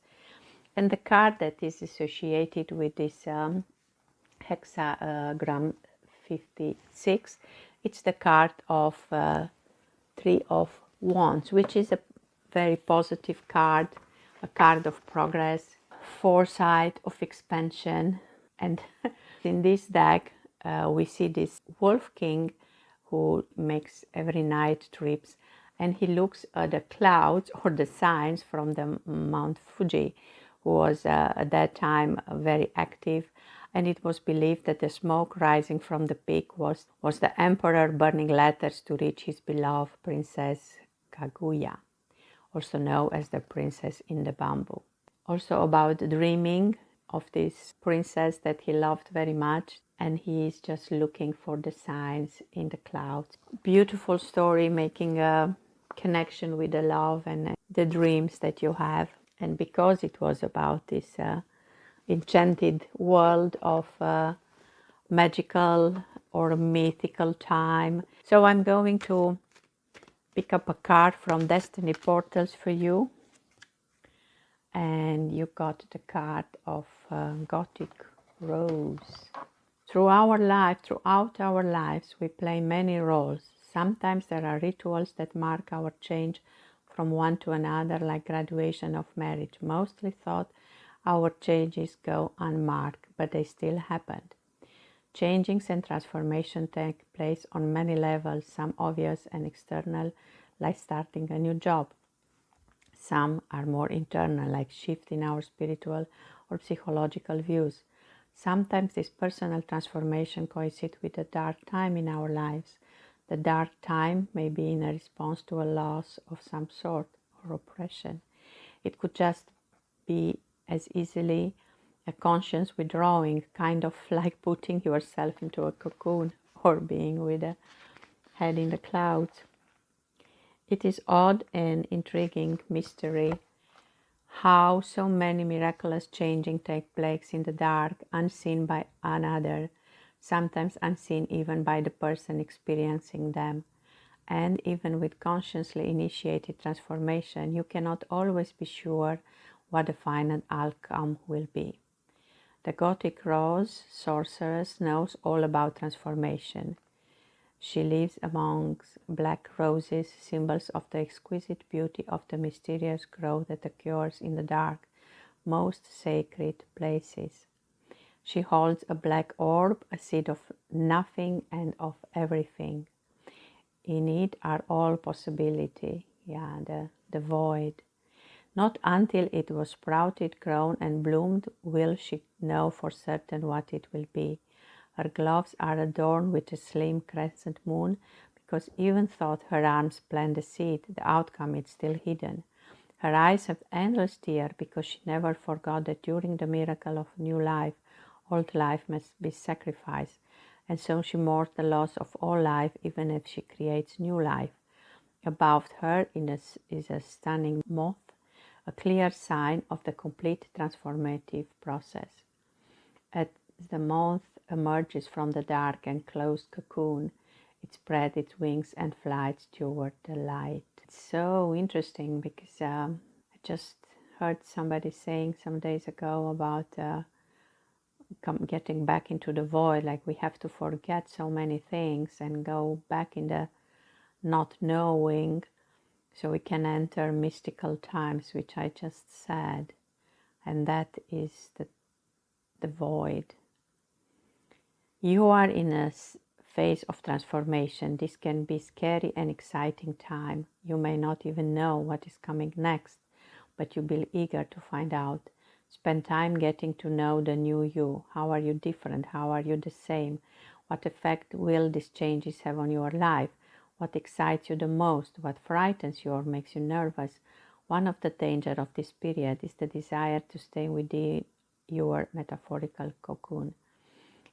And the card that is associated with this hexagram 56, it's the card of Three of Wands, which is a very positive card, a card of progress, foresight, of expansion. And in this deck, we see this Wolf King who makes every night trips, and he looks at the clouds or the signs from the Mount Fuji, who was at that time very active, and it was believed that the smoke rising from the peak was the emperor burning letters to reach his beloved Princess Kaguya, also known as the Princess in the Bamboo. Also about dreaming of this princess that he loved very much, and he is just looking for the signs in the clouds. Beautiful story, making a connection with the love and the dreams that you have. And because it was about this enchanted world of magical or mythical time, so I'm going to pick up a card from Destiny Portals for you. And you got the card of Gothic Rose. Throughout our lives, we play many roles. Sometimes there are rituals that mark our change from one to another, like graduation of marriage. Mostly thought our changes go unmarked, but they still happened. Changings and transformation take place on many levels, some obvious and external, like starting a new job. Some are more internal, like shift in our spiritual or psychological views. Sometimes this personal transformation coincides with a dark time in our lives. The dark time may be in a response to a loss of some sort or oppression. It could just be as easily a conscious withdrawing, kind of like putting yourself into a cocoon or being with a head in the clouds. It is odd and intriguing mystery how so many miraculous changing take place in the dark, unseen by another, sometimes unseen even by the person experiencing them. And even with consciously initiated transformation, you cannot always be sure what the final outcome will be. The Gothic Rose sorceress knows all about transformation. She lives amongst black roses, symbols of the exquisite beauty of the mysterious growth that occurs in the dark, most sacred places. She holds a black orb, a seed of nothing and of everything. In it are all possibility, the void. Not until it was sprouted, grown and bloomed will she know for certain what it will be. Her gloves are adorned with a slim crescent moon, because even though her arms plant the seed, the outcome is still hidden. Her eyes have endless tears, because she never forgot that during the miracle of new life, old life must be sacrificed, and so she mourns the loss of all life, even if she creates new life. Above her is a stunning moth, a clear sign of the complete transformative process. As the moth emerges from the dark and closed cocoon, it spreads its wings and flies toward the light. It's so interesting because I just heard somebody saying some days ago about getting back into the void, like we have to forget so many things and go back in the not knowing so we can enter mystical times, which I just said, and that is the void. You are in a phase of transformation. This can be scary and exciting time. You may not even know what is coming next, but you will be eager to find out. Spend time getting to know the new you. How are you different? How are you the same? What effect will these changes have on your life? What excites you the most? What frightens you or makes you nervous? One of the dangers of this period is the desire to stay within your metaphorical cocoon.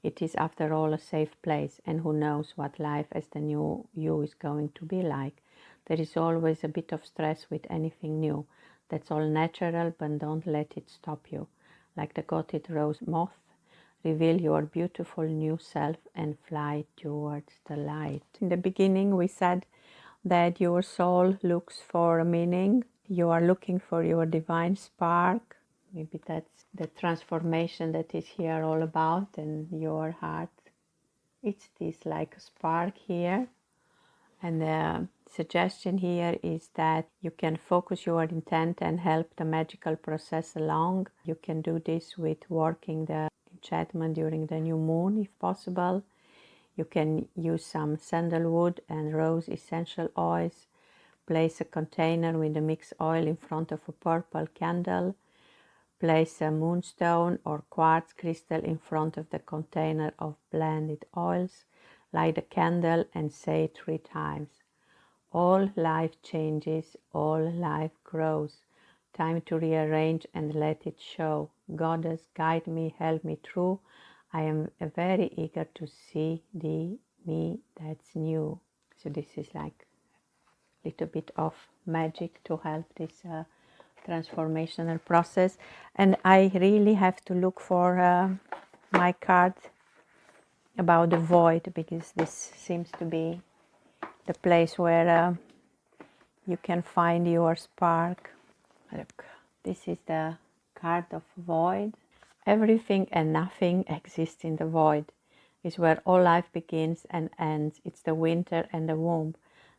It is, after all, a safe place, and who knows what life as the new you is going to be like. There is always a bit of stress with anything new. That's all natural, but don't let it stop you. Like the gotted rose moth, reveal your beautiful new self and fly towards the light. In the beginning, we said that your soul looks for a meaning. You are looking for your divine spark. Maybe that's the transformation that is here all about in your heart. It's this like a spark here. And the suggestion here is that you can focus your intent and help the magical process along. You can do this with working the enchantment during the new moon if possible. You can use some sandalwood and rose essential oils. Place a container with the mixed oil in front of a purple candle. Place a moonstone or quartz crystal in front of the container of blended oils. Light a candle and say 3 times. All life changes, all life grows. Time to rearrange and let it show. Goddess, guide me, help me through. I am very eager to see the me that's new. So this is like a little bit of magic to help this transformational process. And I really have to look for my card about the void, because this seems to be the place where you can find your spark. Look, this is the card of void. Everything and nothing exists in the void. It's where all life begins and ends. It's the winter and the womb,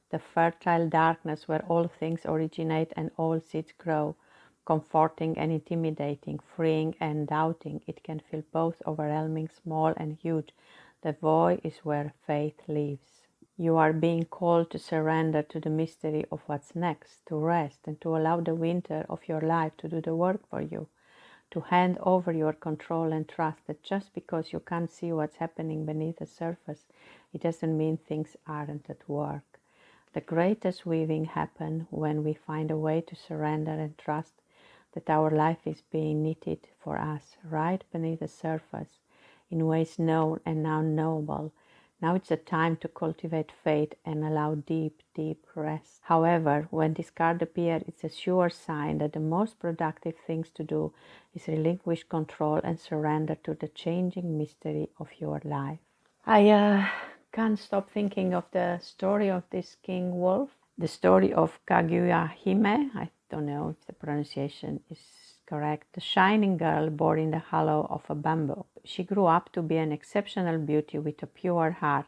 the fertile darkness where all things originate and all seeds grow, comforting and intimidating, freeing and doubting. It can feel both overwhelming, small and huge. The void is where faith lives. You are being called to surrender to the mystery of what's next, to rest and to allow the winter of your life to do the work for you, to hand over your control and trust that just because you can't see what's happening beneath the surface, it doesn't mean things aren't at work. The greatest weaving happens when we find a way to surrender and trust that our life is being knitted for us right beneath the surface in ways known and unknowable. Now it's the time to cultivate faith and allow deep, deep rest. However, when this card appears, it's a sure sign that the most productive things to do is relinquish control and surrender to the changing mystery of your life. I can't stop thinking of the story of this king wolf, the story of Kaguya Hime. I don't know if the pronunciation is correct. The shining girl born in the hollow of a bamboo. She grew up to be an exceptional beauty with a pure heart.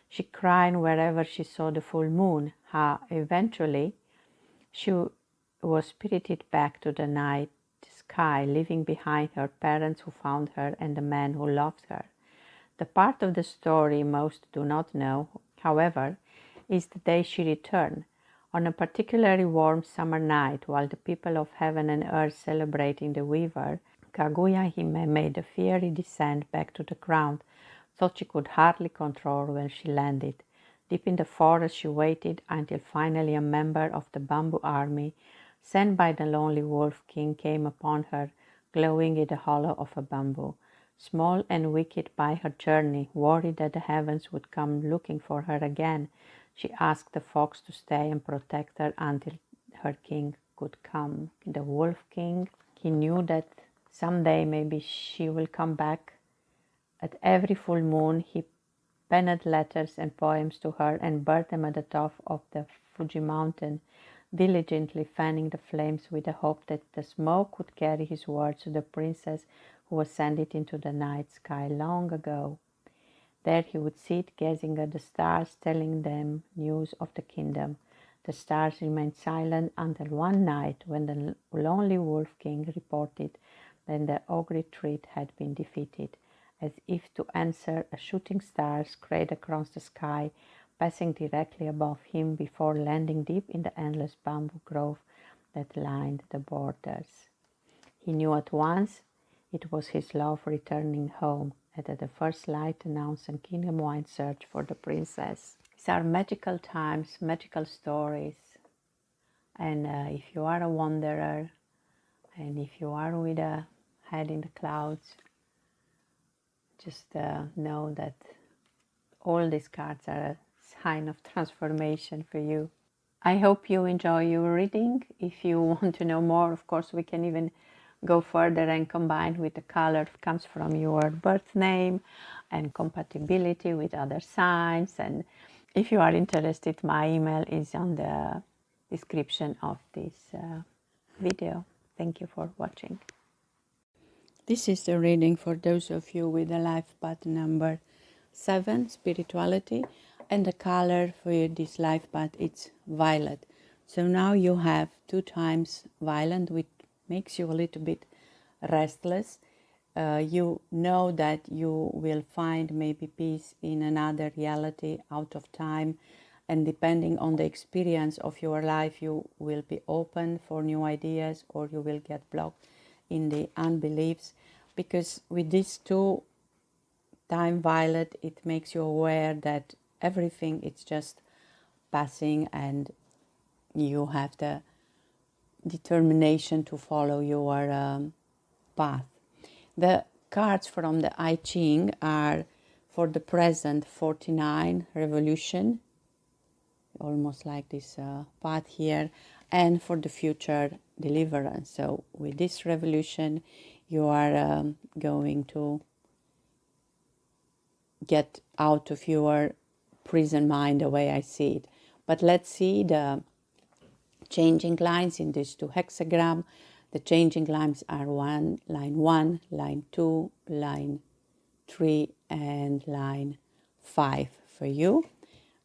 She cried wherever she saw the full moon. Eventually, she was spirited back to the night sky, leaving behind her parents who found her and the man who loved her. The part of the story most do not know, however, is the day she returned. On a particularly warm summer night, while the people of heaven and earth celebrating the weaver, Kaguya Hime made a fiery descent back to the ground, thought she could hardly control when she landed. Deep in the forest she waited until finally a member of the bamboo army, sent by the lonely wolf king, came upon her, glowing in the hollow of a bamboo. Small and wicked by her journey, worried that the heavens would come looking for her again, she asked the fox to stay and protect her until her king could come. The wolf king, he knew that someday maybe she will come back. At every full moon, he penned letters and poems to her and burned them at the top of the Fuji mountain, diligently fanning the flames with the hope that the smoke would carry his words to the princess who ascended into the night sky long ago. There he would sit, gazing at the stars, telling them news of the kingdom. The stars remained silent until one night, when the lonely wolf king reported that the ogre threat had been defeated. As if to answer, a shooting star scraped across the sky, passing directly above him before landing deep in the endless bamboo grove that lined the borders. He knew at once it was his love returning home, and at the first light announced a kingdom-wide search for the princess. These are magical times, magical stories, and if you are a wanderer, and if you are with a head in the clouds, just know that all these cards are a sign of transformation for you. I hope you enjoy your reading. If you want to know more, of course, we can even go further and combine with the color that comes from your birth name and compatibility with other signs. And if you are interested, my email is on the description of this video. Thank you for watching. This is the reading for those of you with the life path number 7, spirituality, and the color for this life path it's violet. So now you have 2 times violet, which makes you a little bit restless. You know that you will find maybe peace in another reality out of time, and depending on the experience of your life, you will be open for new ideas or you will get blocked in the unbeliefs, because with these 2 time violet, it makes you aware that everything is just passing and you have the determination to follow your path. The cards from the I Ching are for the present 49, revolution, almost like this path here, and for the future, deliverance. So with this revolution, you are going to get out of your prison mind, the way I see it. But let's see the changing lines in these 2 hexagram. The changing lines are line 1, line 2, line 3, and line 5 for you.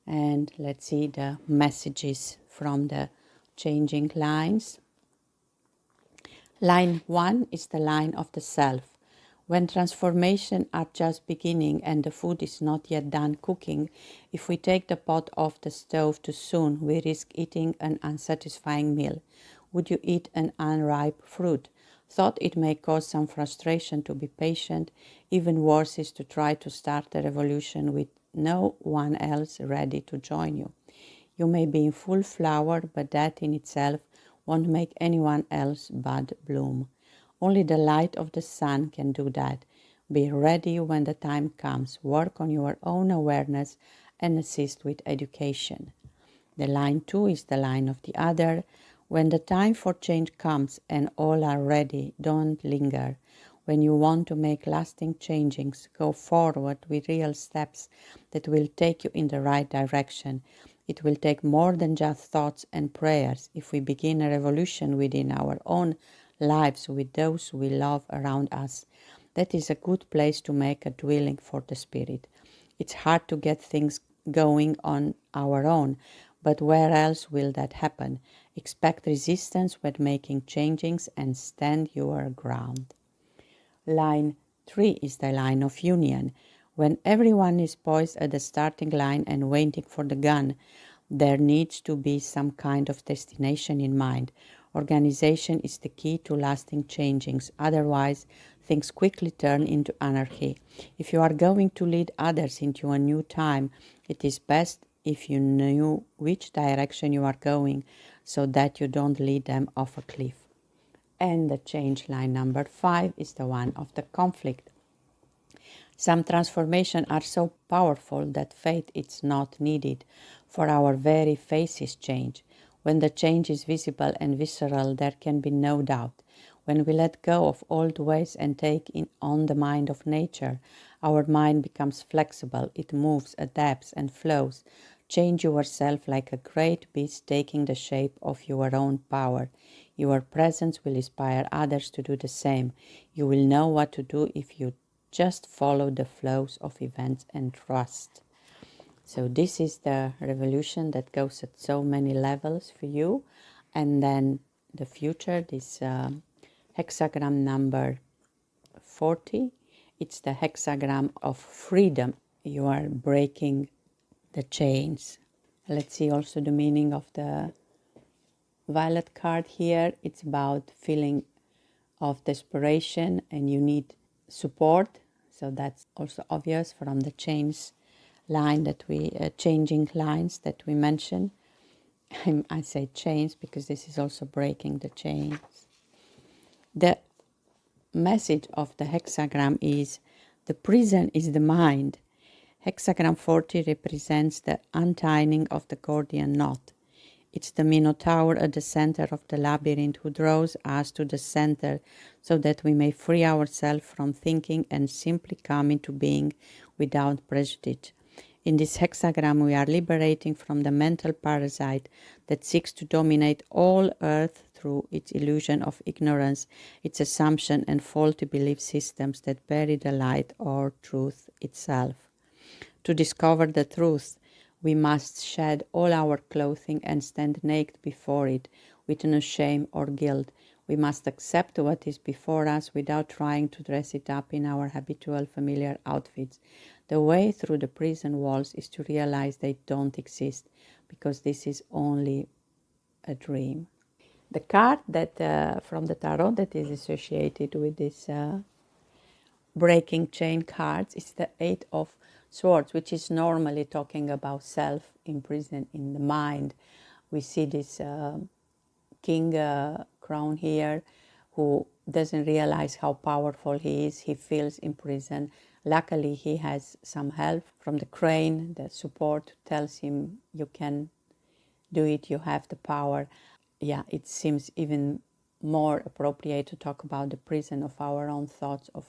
And let's see the messages from the changing lines. Line 1 is the line of the self. When transformation are just beginning and the food is not yet done cooking, if we take the pot off the stove too soon, we risk eating an unsatisfying meal. Would you eat an unripe fruit? Thought it may cause some frustration to be patient. Even worse is to try to start a revolution with no one else ready to join you. You may be in full flower, but that in itself won't make anyone else bud bloom. Only the light of the sun can do that. Be ready when the time comes. Work on your own awareness and assist with education. The line 2 is the line of the other. When the time for change comes and all are ready, don't linger. When you want to make lasting changes, go forward with real steps that will take you in the right direction. It will take more than just thoughts and prayers. If we begin a revolution within our own lives with those we love around us, that is a good place to make a dwelling for the spirit. It's hard to get things going on our own, but where else will that happen? Expect resistance when making changes and stand your ground. Line 3 is the line of union. When everyone is poised at the starting line and waiting for the gun, there needs to be some kind of destination in mind. Organization is the key to lasting changes. Otherwise, things quickly turn into anarchy. If you are going to lead others into a new time, it is best if you knew which direction you are going so that you don't lead them off a cliff. And the change line number 5 is the one of the conflict. Some transformations are so powerful that faith is not needed, for our very faces change. When the change is visible and visceral, there can be no doubt. When we let go of old ways and take on the mind of nature, our mind becomes flexible, it moves, adapts, and flows. Change yourself like a great beast taking the shape of your own power. Your presence will inspire others to do the same. You will know what to do if you just follow the flows of events and trust. So this is the revolution that goes at so many levels for you. And then the future, this hexagram number 40, it's the hexagram of freedom. You are breaking the chains. Let's see also the meaning of the violet card here. It's about feeling of desperation and you need support. So that's also obvious from the changing lines that we mentioned. I say chains because this is also breaking the chains. The message of the hexagram is the prison is the mind. Hexagram 40 represents the untying of the Gordian knot. It's the Minotaur at the center of the labyrinth who draws us to the center so that we may free ourselves from thinking and simply come into being without prejudice. In this hexagram, we are liberating from the mental parasite that seeks to dominate all earth through its illusion of ignorance, its assumption and faulty belief systems that bury the light or truth itself. To discover the truth, we must shed all our clothing and stand naked before it, with no shame or guilt. We must accept what is before us without trying to dress it up in our habitual familiar outfits. The way through the prison walls is to realize they don't exist, because this is only a dream. The card that from the tarot that is associated with this breaking chain cards is the Eight of Swords, which is normally talking about self imprisoned in the mind. We see this king crown here who doesn't realize how powerful he is. He feels imprisoned. Luckily, he has some help from the crane. The support tells him, you can do it, you have the power. Yeah, it seems even more appropriate to talk about the prison of our own thoughts, of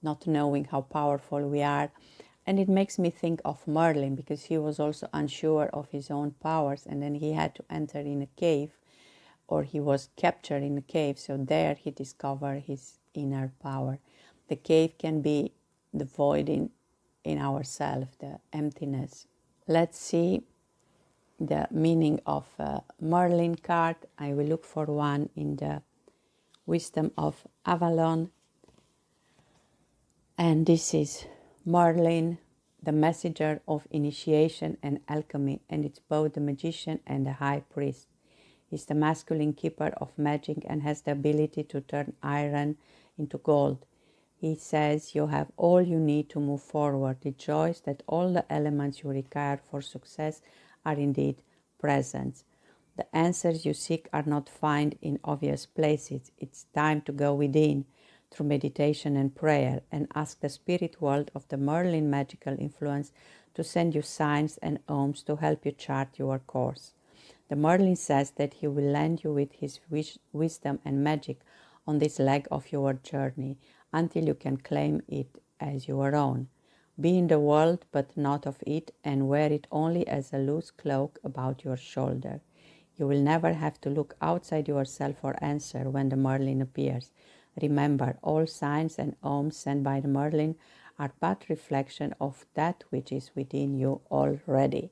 not knowing how powerful we are. And it makes me think of Merlin, because he was also unsure of his own powers, and then he had to enter in a cave, or he was captured in a cave, so there he discovered his inner power. The cave can be the void in ourselves, the emptiness. Let's see the meaning of Merlin card. I will look for one in the Wisdom of Avalon. And this is Merlin, the messenger of initiation and alchemy, and it's both the magician and the high priest. He's the masculine keeper of magic and has the ability to turn iron into gold. He says you have all you need to move forward. Rejoice that all the elements you require for success are indeed present. The answers you seek are not found in obvious places. It's time to go within through meditation and prayer and ask the spirit world of the Merlin magical influence to send you signs and ohms to help you chart your course. The Merlin says that he will lend you with his wisdom and magic on this leg of your journey until you can claim it as your own. Be in the world but not of it, and wear it only as a loose cloak about your shoulder. You will never have to look outside yourself for answer when the Merlin appears. Remember, all signs and ohms sent by the Merlin are but reflection of that which is within you already.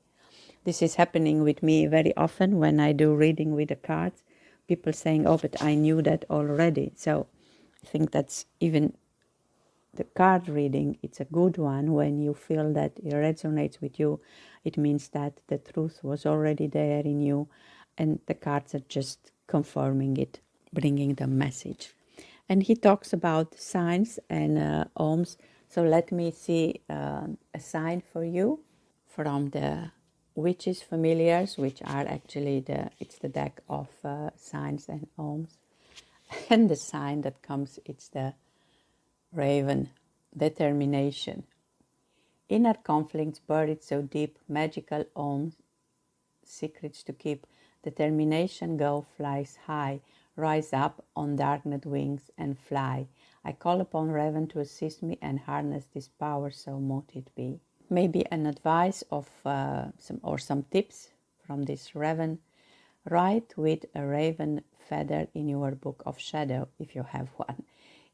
This is happening with me very often when I do reading with the cards. People saying, oh, but I knew that already. So I think that's even the card reading, it's a good one when you feel that it resonates with you. It means that the truth was already there in you and the cards are just confirming it, bringing the message. And he talks about signs and ohms. So let me see a sign for you from the Witches Familiars, which are actually it's the deck of signs and ohms. And the sign that comes, it's the Raven, determination. Inner conflicts buried so deep, magical ohms, secrets to keep. Determination, go, flies high, rise up on darkened wings and fly. I call upon Raven to assist me and harness this power, so mote it be. Maybe an advice of some tips from this Raven. Write with a raven feather in your book of shadow, if you have one.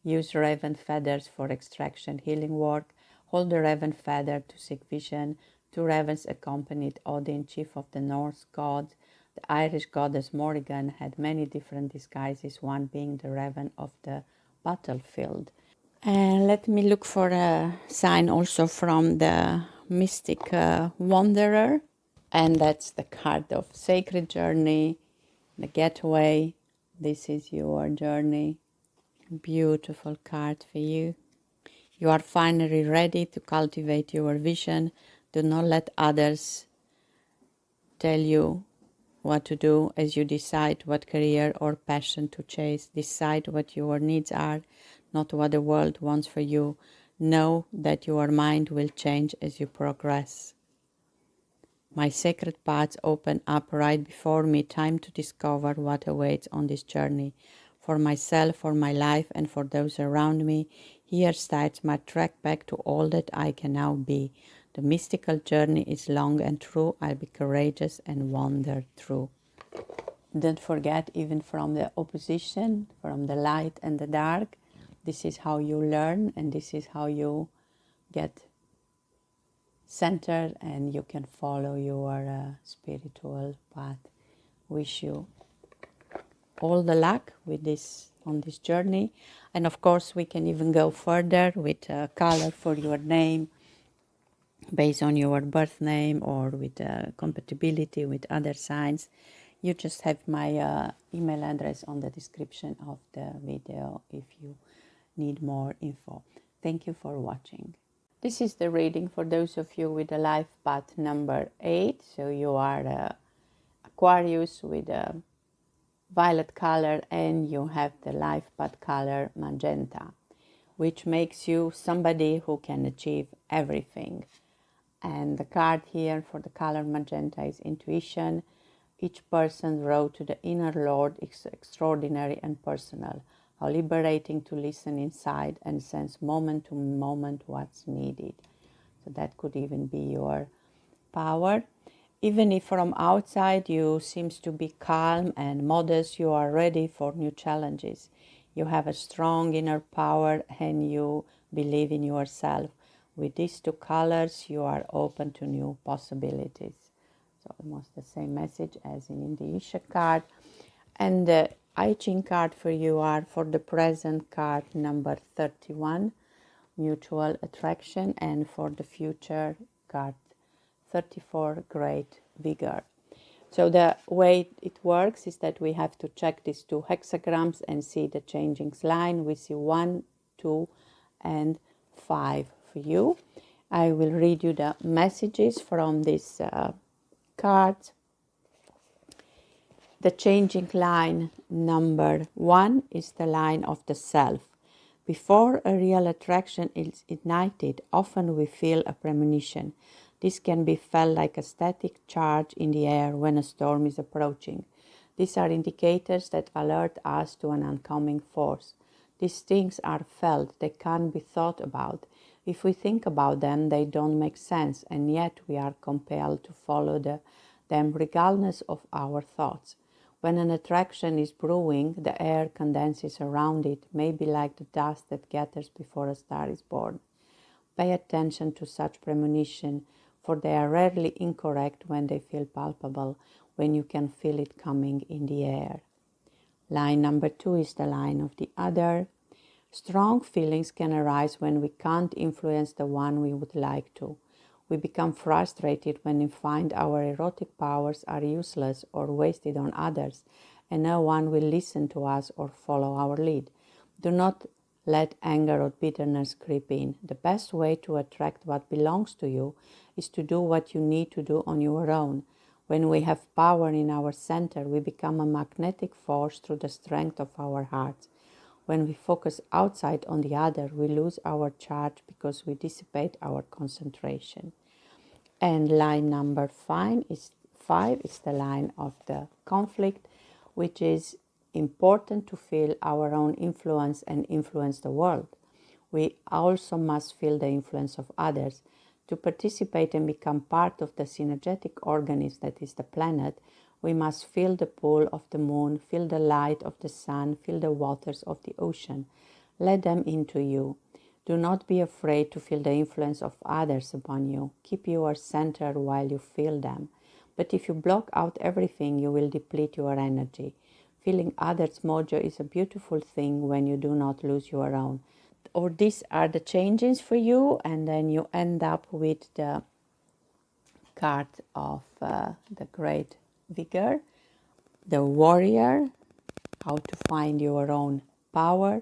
Use raven feathers for extraction healing work. Hold the raven feather to seek vision. Two ravens accompanied Odin, chief of the Norse gods. The Irish goddess Morrigan had many different disguises, one being the raven of the battlefield. And let me look for a sign also from the mystic wanderer. And that's the card of sacred journey, the getaway. This is your journey. Beautiful card for you. You are finally ready to cultivate your vision. Do not let others tell you what to do as you decide what career or passion to chase. Decide what your needs are, not what the world wants for you. Know that your mind will change as you progress. My sacred paths open up right before me, time to discover what awaits on this journey. For myself, for my life, and for those around me, here starts my trek back to all that I can now be. The mystical journey is long and true. I'll be courageous and wander through. Don't forget, even from the opposition, from the light and the dark, this is how you learn, and this is how you get centered and you can follow your spiritual path. Wish you all the luck with this on this journey, and of course we can even go further with a color for your name based on your birth name, or with compatibility with other signs. You just have my email address on the description of the video if you need more info. Thank you for watching. This is the reading for those of you with the life path number 8. So you are Aquarius with a violet color, and you have the life path color magenta, which makes you somebody who can achieve everything. And the card here for the color magenta is intuition. Each person road to the inner Lord is extraordinary and personal. How liberating to listen inside and sense moment to moment what's needed. So that could even be your power. Even if from outside you seems to be calm and modest, you are ready for new challenges. You have a strong inner power and you believe in yourself. With these two colors, you are open to new possibilities. So almost the same message as in the Isha card. And the I Ching card for you are for the present card number 31, mutual attraction, and for the future card 34, great vigor. So the way it works is that we have to check these two hexagrams and see the changing line. We see 1, 2, and 5 for you. I will read you the messages from this cards. The changing line number 1 is the line of the self. Before a real attraction is ignited, often we feel a premonition. This can be felt like a static charge in the air when a storm is approaching. These are indicators that alert us to an oncoming force. These things are felt, they can't be thought about. If we think about them, they don't make sense, and yet we are compelled to follow them regardless of our thoughts. When an attraction is brewing, the air condenses around it, maybe like the dust that gathers before a star is born. Pay attention to such premonition, for they are rarely incorrect when they feel palpable, when you can feel it coming in the air. Line number 2 is the line of the other. Strong feelings can arise when we can't influence the one we would like to. We become frustrated when we find our erotic powers are useless or wasted on others, and no one will listen to us or follow our lead. Do not let anger or bitterness creep in. The best way to attract what belongs to you is to do what you need to do on your own. When we have power in our center, we become a magnetic force through the strength of our hearts. When we focus outside on the other, we lose our charge because we dissipate our concentration. And line number 5 is the line of the conflict, which is important to feel our own influence and influence the world. We also must feel the influence of others. To participate and become part of the synergetic organism that is the planet, we must feel the pull of the moon, feel the light of the sun, feel the waters of the ocean. Let them into you. Do not be afraid to feel the influence of others upon you. Keep your center while you feel them. But if you block out everything, you will deplete your energy. Feeling others' mojo is a beautiful thing when you do not lose your own. Or these are the changes for you, and then you end up with the card of the great vigor, the warrior, how to find your own power,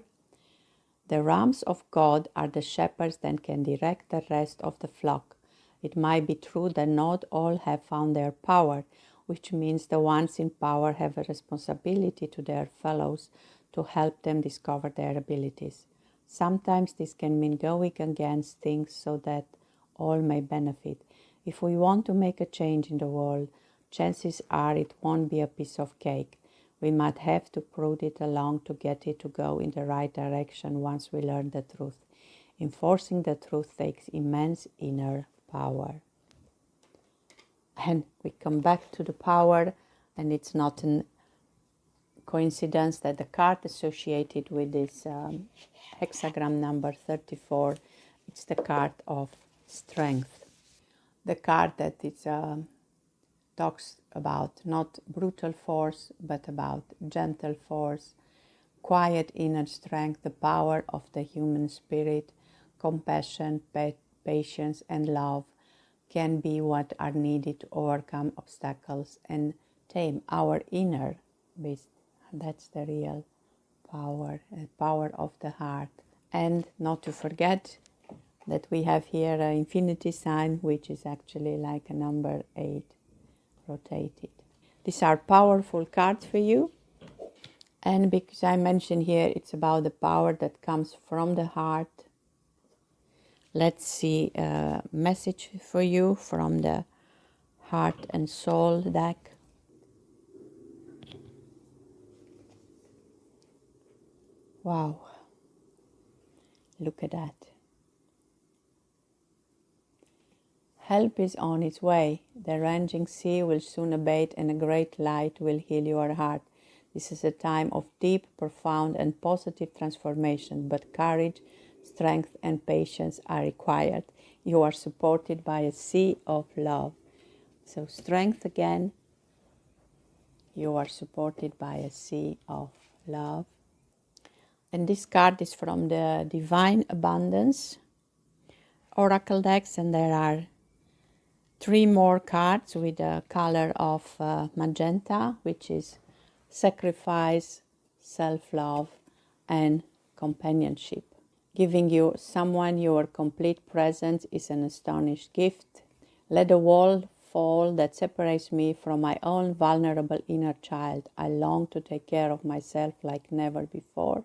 The rams of God are the shepherds that can direct the rest of the flock. It might be true that not all have found their power, which means the ones in power have a responsibility to their fellows to help them discover their abilities. Sometimes this can mean going against things so that all may benefit. If we want to make a change in the world, chances are it won't be a piece of cake. We might have to prod it along to get it to go in the right direction once we learn the truth. Enforcing the truth takes immense inner power. And we come back to the power, and it's not a coincidence that the card associated with this hexagram number 34, it's the card of strength. The card that is talks about not brutal force, but about gentle force, quiet inner strength, the power of the human spirit, compassion, patience, and love can be what are needed to overcome obstacles and tame our inner beast. That's the real power, the power of the heart. And not to forget that we have here an infinity sign, which is actually like a number 8 rotated. These are powerful cards for you. And because I mentioned here, it's about the power that comes from the heart. Let's see a message for you from the Heart and Soul deck. Wow, look at that. Help is on its way. The raging sea will soon abate and a great light will heal your heart. This is a time of deep, profound and positive transformation, but courage, strength and patience are required. You are supported by a sea of love. So strength again. You are supported by a sea of love. And this card is from the Divine Abundance Oracle decks, and there are 3 more cards with the color of magenta, which is sacrifice, self-love, and companionship. Giving you someone your complete presence is an astonished gift. Let the wall fall that separates me from my own vulnerable inner child. I long to take care of myself like never before.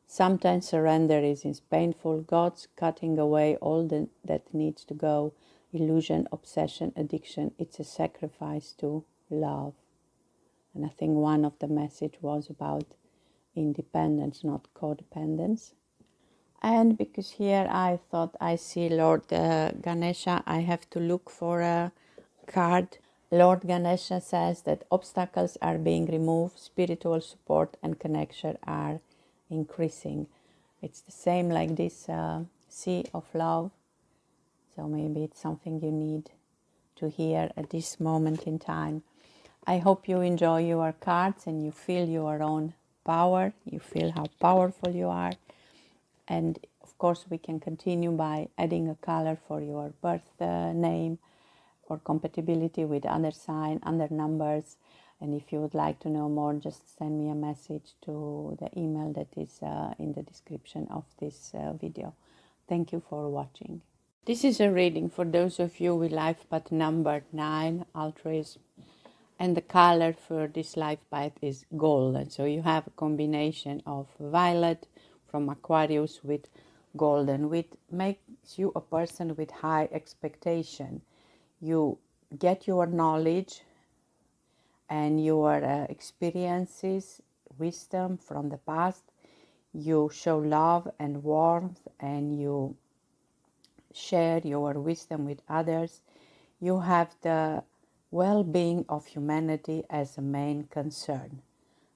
Sometimes surrender is painful. God's cutting away all that needs to go. Illusion, obsession, addiction. It's a sacrifice to love. And I think one of the message was about independence, not codependence. And because here I thought I see Lord Ganesha, I have to look for a card. Lord Ganesha says that obstacles are being removed, spiritual support and connection are increasing. It's the same like this sea of love. So maybe it's something you need to hear at this moment in time. I hope you enjoy your cards and you feel your own power. You feel how powerful you are. And of course we can continue by adding a color for your birth name or compatibility with other sign, other numbers. And if you would like to know more, just send me a message to the email that is in the description of this video. Thank you for watching. This is a reading for those of you with life path number 9, altruism. And the color for this life path is gold. And so you have a combination of violet from Aquarius with golden, which makes you a person with high expectation. You get your knowledge and your experiences, wisdom from the past. You show love and warmth and you share your wisdom with others. You have the well-being of humanity as a main concern.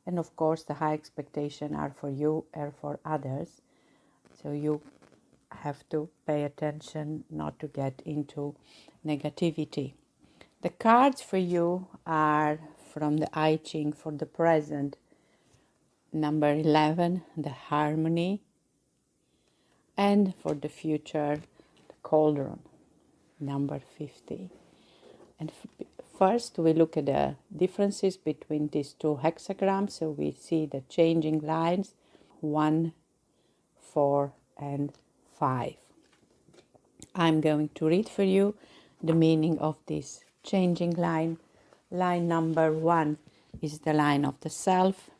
And of course, the high expectations are for you or for others. So you have to pay attention not to get into negativity. The cards for you are from the I Ching for the present. Number 11, the harmony. And for the future, the cauldron. Number 50. And first we look at the differences between these two hexagrams. So we see the changing lines. One 4, and 5. I'm going to read for you the meaning of this changing line. Line number 1 is the line of the self.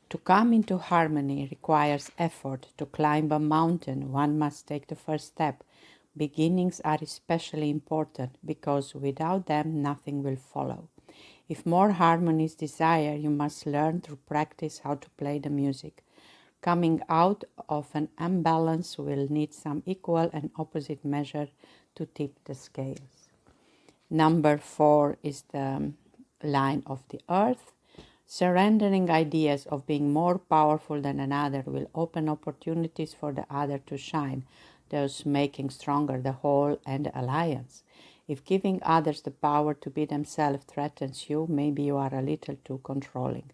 To come into harmony requires effort. To climb a mountain, one must take the first step. Beginnings are especially important because without them, nothing will follow. If more harmony is desired, you must learn through practice how to play the music. Coming out of an imbalance will need some equal and opposite measure to tip the scales. Number 4 is the line of the earth. Surrendering ideas of being more powerful than another will open opportunities for the other to shine, thus making stronger the whole and the alliance. If giving others the power to be themselves threatens you, maybe you are a little too controlling.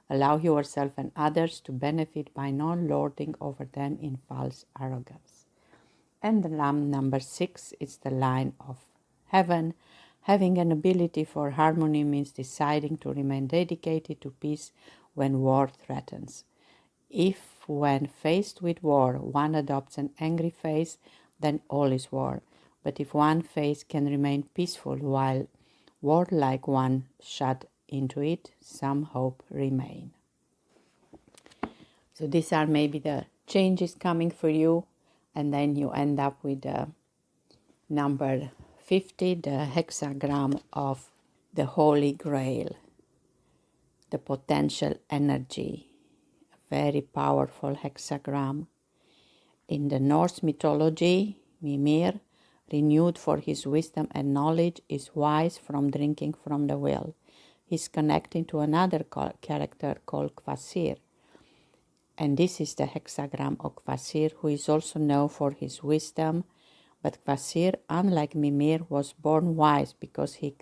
Allow yourself and others to benefit by not lording over them in false arrogance. And the line number 6 is the line of heaven. Having an ability for harmony means deciding to remain dedicated to peace when war threatens. If, when faced with war, one adopts an angry face, then all is war. But if one face can remain peaceful while warlike one shut into it, some hope remain. So these are maybe the changes coming for you, and then you end up with the number 50, the hexagram of the Holy Grail, the potential energy, a very powerful hexagram. In the Norse mythology, Mimir, renewed for his wisdom and knowledge, is wise from drinking from the well. He's connecting to another character called Kvasir. And this is the hexagram of Kvasir, who is also known for his wisdom. But Kvasir, unlike Mimir, was born wise because he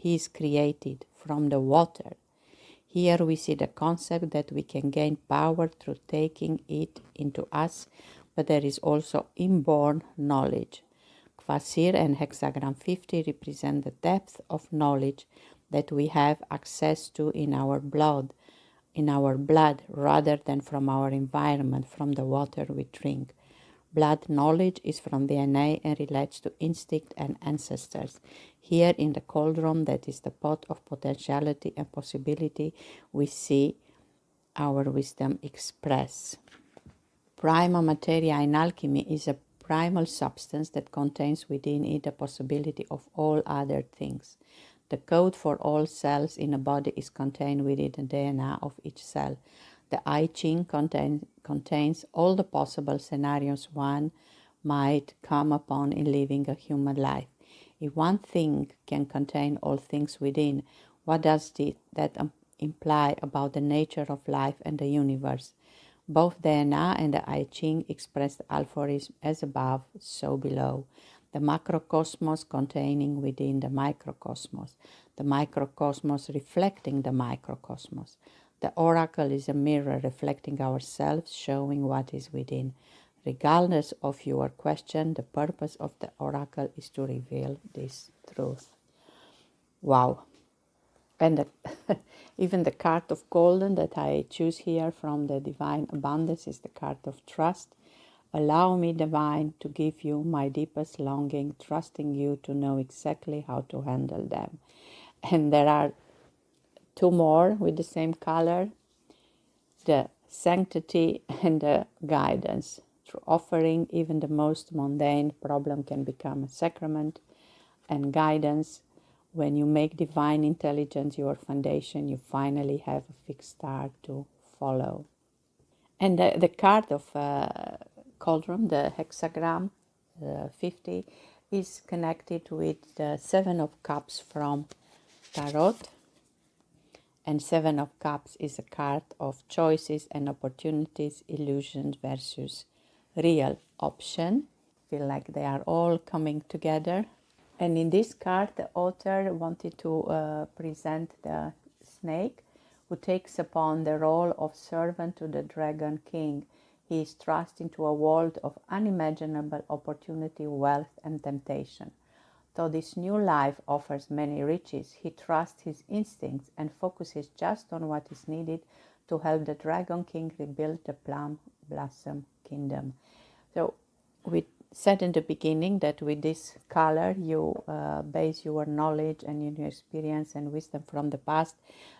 is created from the water. Here we see the concept that we can gain power through taking it into us, but there is also inborn knowledge. Kvasir and hexagram 50 represent the depth of knowledge that we have access to in our blood rather than from our environment, from the water we drink. Blood knowledge is from DNA and relates to instinct and ancestors. Here in the cauldron, that is the pot of potentiality and possibility, we see our wisdom expressed. Prima materia in alchemy is a primal substance that contains within it the possibility of all other things. The code for all cells in a body is contained within the DNA of each cell. The I Ching contains all the possible scenarios one might come upon in living a human life. If one thing can contain all things within, what does that imply about the nature of life and the universe? Both DNA and the I Ching express the aphorism as above, so below. The macrocosmos containing within the microcosmos. The microcosmos reflecting the microcosmos. The oracle is a mirror reflecting ourselves, showing what is within. Regardless of your question, the purpose of the oracle is to reveal this truth. Wow. And even the card of golden that I choose here from the divine abundance is the card of trust. Allow me, divine, to give you my deepest longing, trusting you to know exactly how to handle them. And there are two more with the same color, the sanctity and the guidance. Through offering, even the most mundane problem can become a sacrament. And guidance, when you make divine intelligence your foundation, you finally have a fixed star to follow. And the card of cauldron, the hexagram 50, is connected with the Seven of Cups from Tarot. And Seven of Cups is a card of choices and opportunities, illusions versus real option. Feel like they are all coming together. And in this card, the author wanted to present the snake who takes upon the role of servant to the Dragon King. He is thrust into a world of unimaginable opportunity, wealth, and temptation. Though this new life offers many riches, he trusts his instincts and focuses just on what is needed to help the Dragon King rebuild the Plum Blossom kingdom. So we said in the beginning that with this color you base your knowledge and your experience and wisdom from the past.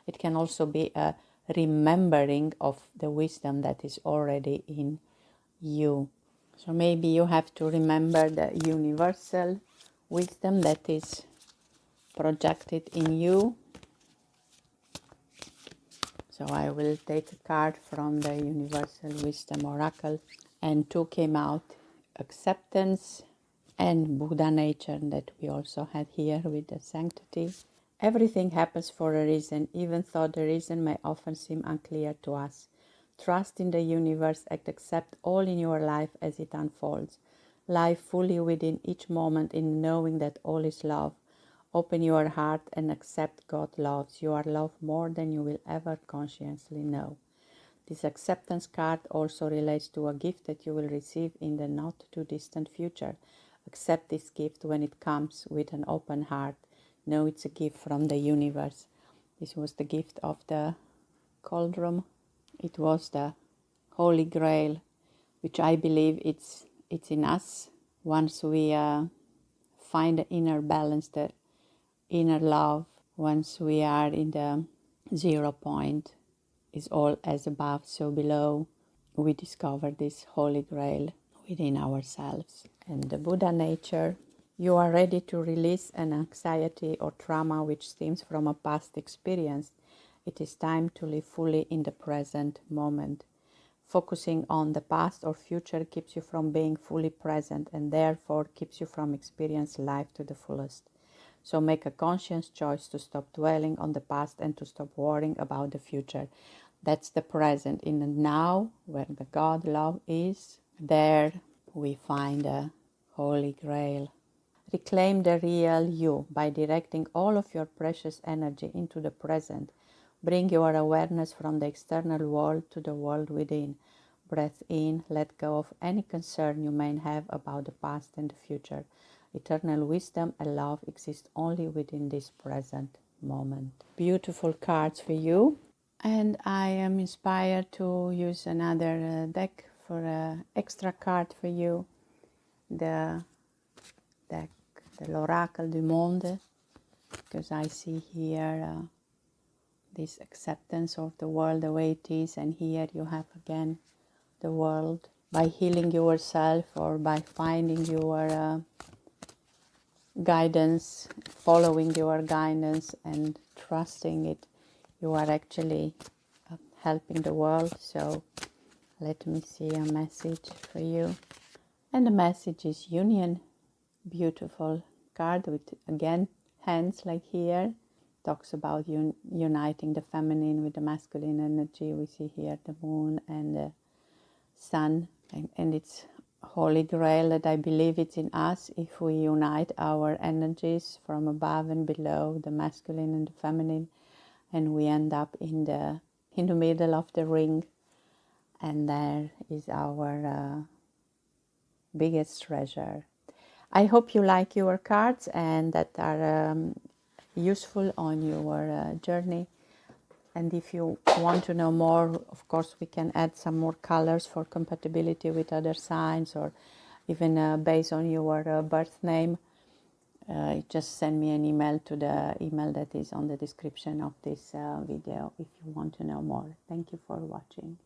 It can also be a remembering of the wisdom that is already in you. So maybe you have to remember the universal wisdom that is projected in you. So I will take a card from the Universal Wisdom Oracle, and two came out: acceptance and Buddha nature, that we also had here with the sanctity. Everything happens for a reason, even though the reason may often seem unclear to us. Trust in the universe and accept all in your life as it unfolds. Live fully within each moment in knowing that all is love. Open your heart and accept God loves. You are loved more than you will ever consciously know. This acceptance card also relates to a gift that you will receive in the not too distant future. Accept this gift when it comes with an open heart. Know it's a gift from the universe. This was the gift of the cauldron. It was the Holy Grail, which I believe it's in us. Once we find the inner balance, the inner love, once we are in the 0 point, is all as above, so below, we discover this Holy Grail within ourselves. And the Buddha nature, you are ready to release an anxiety or trauma which stems from a past experience. It is time to live fully in the present moment. Focusing on the past or future keeps you from being fully present and therefore keeps you from experiencing life to the fullest. So make a conscious choice to stop dwelling on the past and to stop worrying about the future. That's the present. In the now, where the God love is, there we find a Holy Grail. Reclaim the real you by directing all of your precious energy into the present. Bring your awareness from the external world to the world within. Breath in, let go of any concern you may have about the past and the future. Eternal wisdom and love exist only within this present moment. Beautiful cards for you. And I am inspired to use another deck for an extra card for you. The deck, the L'Oracle du Monde, because I see here this acceptance of the world the way it is, and here you have again the world. By healing yourself or by finding your guidance, following your guidance and trusting it, you are actually helping the world. So let me see a message for you. And the message is union. Beautiful card with, again, hands like here. Talks about uniting the feminine with the masculine energy. We see here the moon and the sun, and it's Holy Grail that I believe it's in us. If we unite our energies from above and below, the masculine and the feminine, and we end up in the middle of the ring, and there is our biggest treasure. I hope you like your cards and that are useful on your journey. And if you want to know more, of course, we can add some more colors for compatibility with other signs, or even based on your birth name. Just send me an email to the email that is on the description of this video if you want to know more. Thank you for watching.